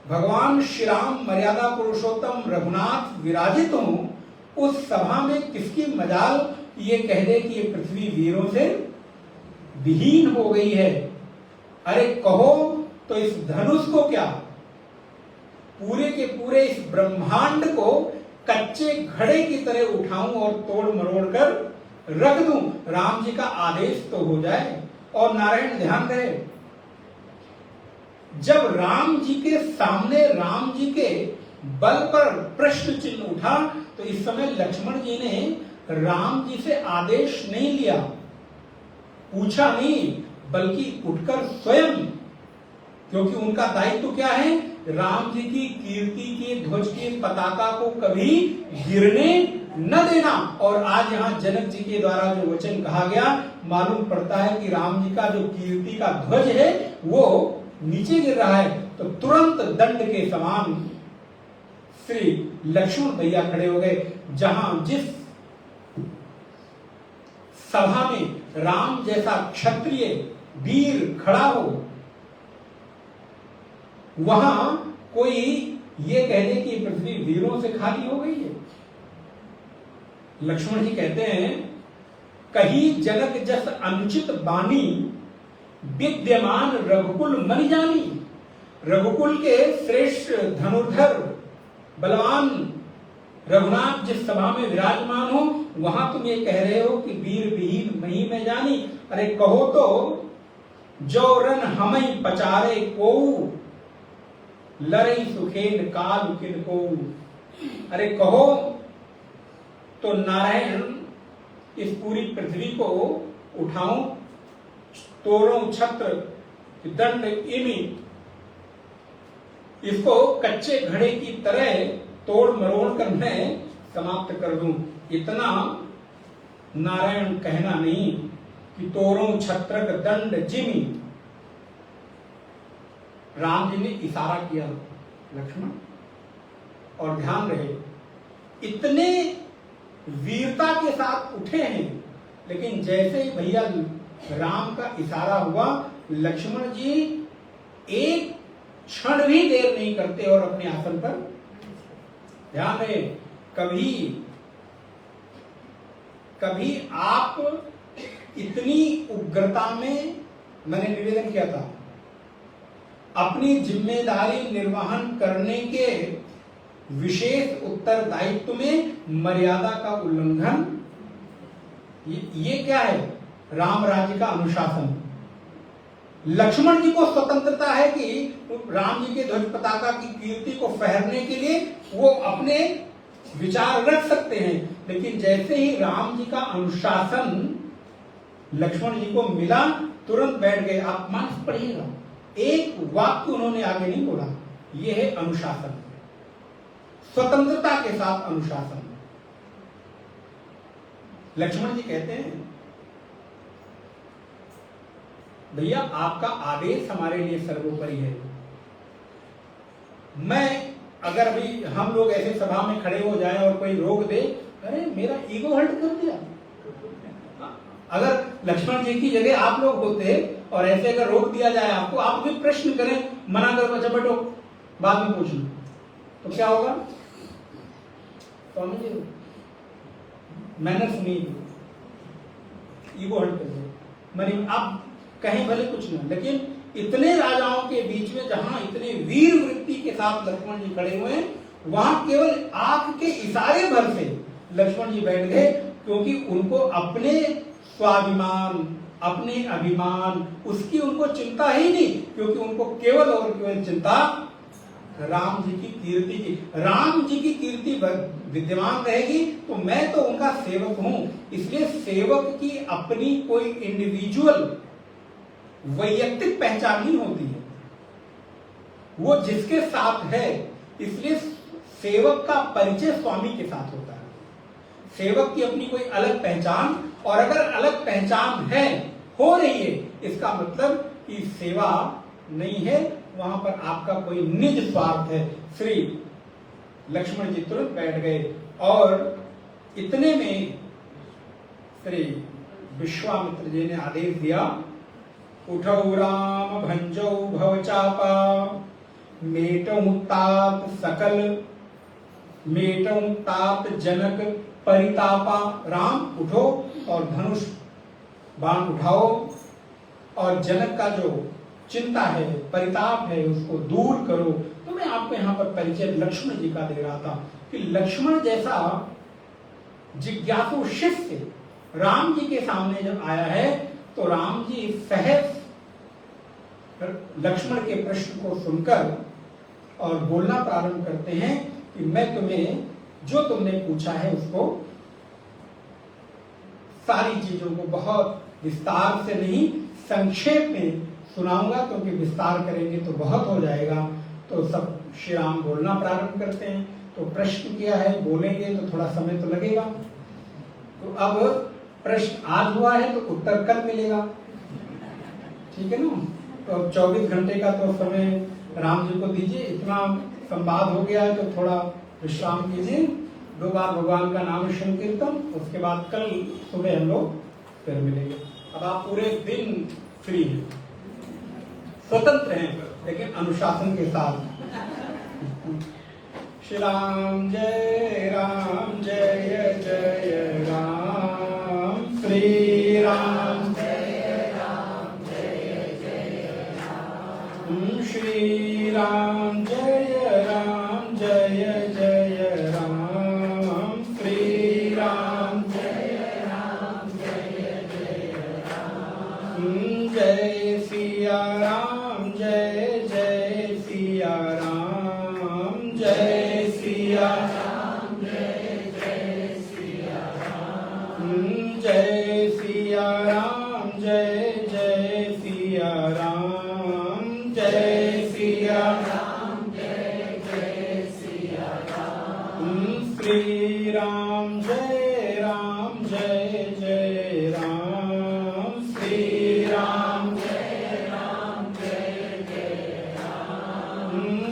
भगवान श्री राम मर्यादा पुरुषोत्तम रघुनाथ विराजित हों, उस सभा में किसकी मजाल ये कह दे कि ये पृथ्वी वीरों से विहीन हो गई है। अरे कहो तो इस धनुष को क्या, पूरे के पूरे इस ब्रह्मांड को कच्चे घड़े की तरह उठाऊं और तोड़ मरोड़ कर रख दूं, राम जी का आदेश तो हो जाए। और नारायण ध्यान रहे, जब राम जी के सामने राम जी के बल पर प्रश्न चिन्ह उठा, तो इस समय लक्ष्मण जी ने राम जी से आदेश नहीं लिया, पूछा नहीं, बल्कि उठकर स्वयं, क्योंकि उनका दायित्व क्या है, राम जी की कीर्ति के ध्वज की पताका को कभी गिरने न देना। और आज यहाँ जनक जी के द्वारा जो वचन कहा गया, मालूम पड़ता है कि राम जी का जो कीर्ति का ध्वज है वो नीचे गिर रहा है। तो तुरंत दंड के समान श्री लक्ष्मण भैया खड़े हो गए। जहां जिस सभा में राम जैसा क्षत्रिय वीर खड़ा हो, वहां कोई ये कहने की पृथ्वी वीरों से खाली हो गई है। लक्ष्मण जी कहते हैं, कही जनक जस अनुचित बानी, विद्यमान रघुकुल मन जानी। रघुकुल के श्रेष्ठ धनुर्धर बलवान रघुनाथ जिस सभा में विराजमान हो, वहां तुम ये कह रहे हो कि वीर विहीन मही में जानी। अरे कहो तो जो रन हमई पचारे को, लरई सुखेन काल किन को। अरे कहो तो नारायण इस पूरी पृथ्वी को उठाऊं, तोड़ों छत्र दंड इमी, इसको कच्चे घड़े की तरह तोड़ मरोड़ कर मैं समाप्त कर दूं। इतना नारायण कहना नहीं कि तोड़ों छत्रक दंड जिमी, राम जी ने इशारा किया लक्ष्मण, और ध्यान रहे इतने वीरता के साथ उठे हैं, लेकिन जैसे ही भैया राम का इशारा हुआ, लक्ष्मण जी एक क्षण भी देर नहीं करते और अपने आसन पर। ध्यान रहे, कभी आप इतनी उग्रता में, मैंने निवेदन किया था, अपनी जिम्मेदारी निर्वहन करने के विशेष उत्तरदायित्व में मर्यादा का उल्लंघन, ये क्या है? राम राज्य का अनुशासन। लक्ष्मण जी को स्वतंत्रता है कि राम जी के ध्वज पताका की कीर्ति को फहरने के लिए वो अपने विचार रख सकते हैं, लेकिन जैसे ही राम जी का अनुशासन लक्ष्मण जी को मिला, तुरंत बैठ गए। आप मानस पढ़िएगा, एक वाक्य उन्होंने आगे नहीं बोला। यह है अनुशासन, स्वतंत्रता के साथ अनुशासन। लक्ष्मण जी कहते हैं, भैया आपका आदेश हमारे लिए सर्वोपरि है। मैं अगर अभी हम लोग ऐसे सभा में खड़े हो जाएं और कोई रोक दे, अरे मेरा ईगो हर्ट कर दिया। अगर लक्ष्मण जी की जगह आप लोग होते और ऐसे अगर रोक दिया जाए आपको, आप भी प्रश्न करें, मना कर बचा बैठो बाद में पूछ लो, तो क्या होगा? स्वामी जी मैंने सुनी, ईगो हर्ट कर दिया। मैंने आप कहीं भले कुछ ना, लेकिन इतने राजाओं के बीच में जहां इतने वीर वृत्ति के साथ लक्ष्मण जी खड़े हुए हैं, वहां केवल आंख के इशारे भर से लक्ष्मण जी बैठ गए, क्योंकि उनको अपने स्वाभिमान, अपने अभिमान, उसकी उनको चिंता ही नहीं, क्योंकि उनको केवल और केवल चिंता राम जी की कीर्ति की। राम जी की कीर्ति विद्यमान रहेगी तो मैं तो उनका सेवक हूं। इसलिए सेवक की अपनी कोई इंडिविजुअल वैयक्तिक पहचान नहीं होती है, वो जिसके साथ है। इसलिए सेवक का परिचय स्वामी के साथ होता है। सेवक की अपनी कोई अलग पहचान, और अगर अलग पहचान है, हो रही है, इसका मतलब कि सेवा नहीं है, वहां पर आपका कोई निज स्वार्थ है। श्री लक्ष्मण जी तुरंत बैठ गए, और इतने में श्री विश्वामित्र जी ने आदेश दिया, उठौ राम भंजौ भव चापा, मेटौ तात सकल, मेटौ तात जनक परितापा। राम उठो और धनुष बाण उठाओ, और जनक का जो चिंता है, परिताप है, उसको दूर करो। तो मैं आपको यहाँ पर परिचय लक्ष्मण जी का दे रहा था कि लक्ष्मण जैसा जिज्ञासु शिष्य राम जी के सामने जब आया है, तो राम जी सहज लक्ष्मण के प्रश्न को सुनकर और बोलना प्रारंभ करते हैं कि मैं तुम्हें जो तुमने पूछा है उसको, सारी चीजों को बहुत विस्तार से नहीं, संक्षेप में सुनाऊंगा, क्योंकि विस्तार करेंगे तो बहुत हो जाएगा। तो सब श्री राम बोलना प्रारंभ करते हैं। तो प्रश्न किया है, बोलेंगे तो थोड़ा समय तो लगेगा। तो अब प्रश्न आज हुआ है तो उत्तर कल मिलेगा, ठीक है ना? तो अब 24 घंटे का तो समय राम जी को दीजिए। इतना संवाद हो गया है तो थोड़ा विश्राम कीजिए, 2 बार भगवान का नाम संकीर्तन, उसके बाद कल सुबह हम लोग फिर मिलेंगे। अब आप पूरे दिन फ्री हैं, स्वतंत्र हैं, लेकिन अनुशासन के साथ। श्री राम जय राम, जय जय राम, श्री राम जय राम, जय जय राम, श्री राम जय राम, जय जय राम, श्री राम जय राम, जय जय राम, जय सिया राम, जय जय सिया राम, जय सिया राम, जय जय सिया राम, जय सिया राम, जय जय सिया राम, जय सिया राम,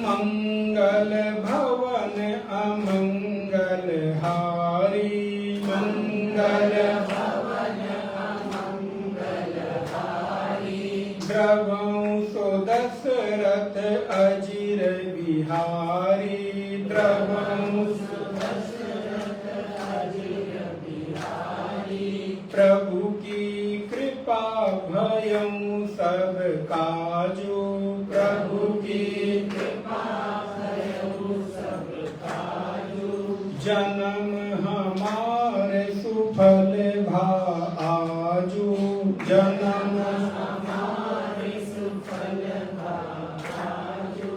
मंगल भवन अमंगल हारी, मंगल भवन अमंगल हारी। द्रवं सो दशरथ अजिर बिहारी, द्रवं सो दशरथ अजिर बिहारी। प्रभु की कृपा भयं सब काजू, प्रभु की कृपा भयं सब काजू। जन्म हमारे सुफल भा आजू, जन्म हमारे सुफल भा आजू।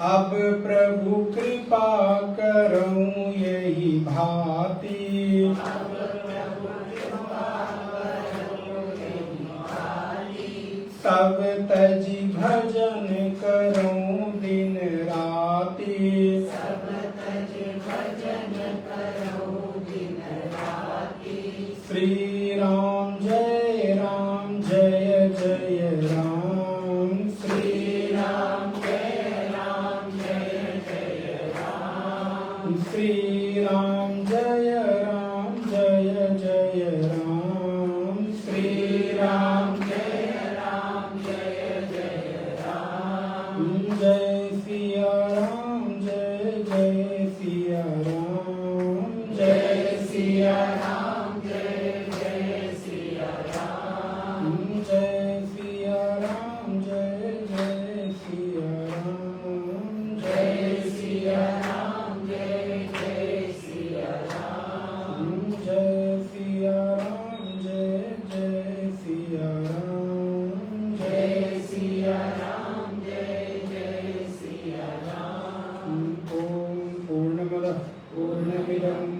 अब प्रभु कृपा करऊं यही भांति, अब प्रभु कृपा करऊं यही भांति। सब तजी भजन करूं दिन राति, सब तज भजन करूं दिन राति। श्री राम जय जय राम, श्री राम जय जय राम। श्री राम जय जय राम, श्री राम जय जय राम। जय सिया राम जय सिया राम, जय सिया राम जय सिया राम। जय सिया राम जय सिया राम, जय सिया राम जय सिया राम। जय सिया राम जय सिया राम, जय सिया राम जय सिया राम। ओम पूर्णमदः पूर्णमिदं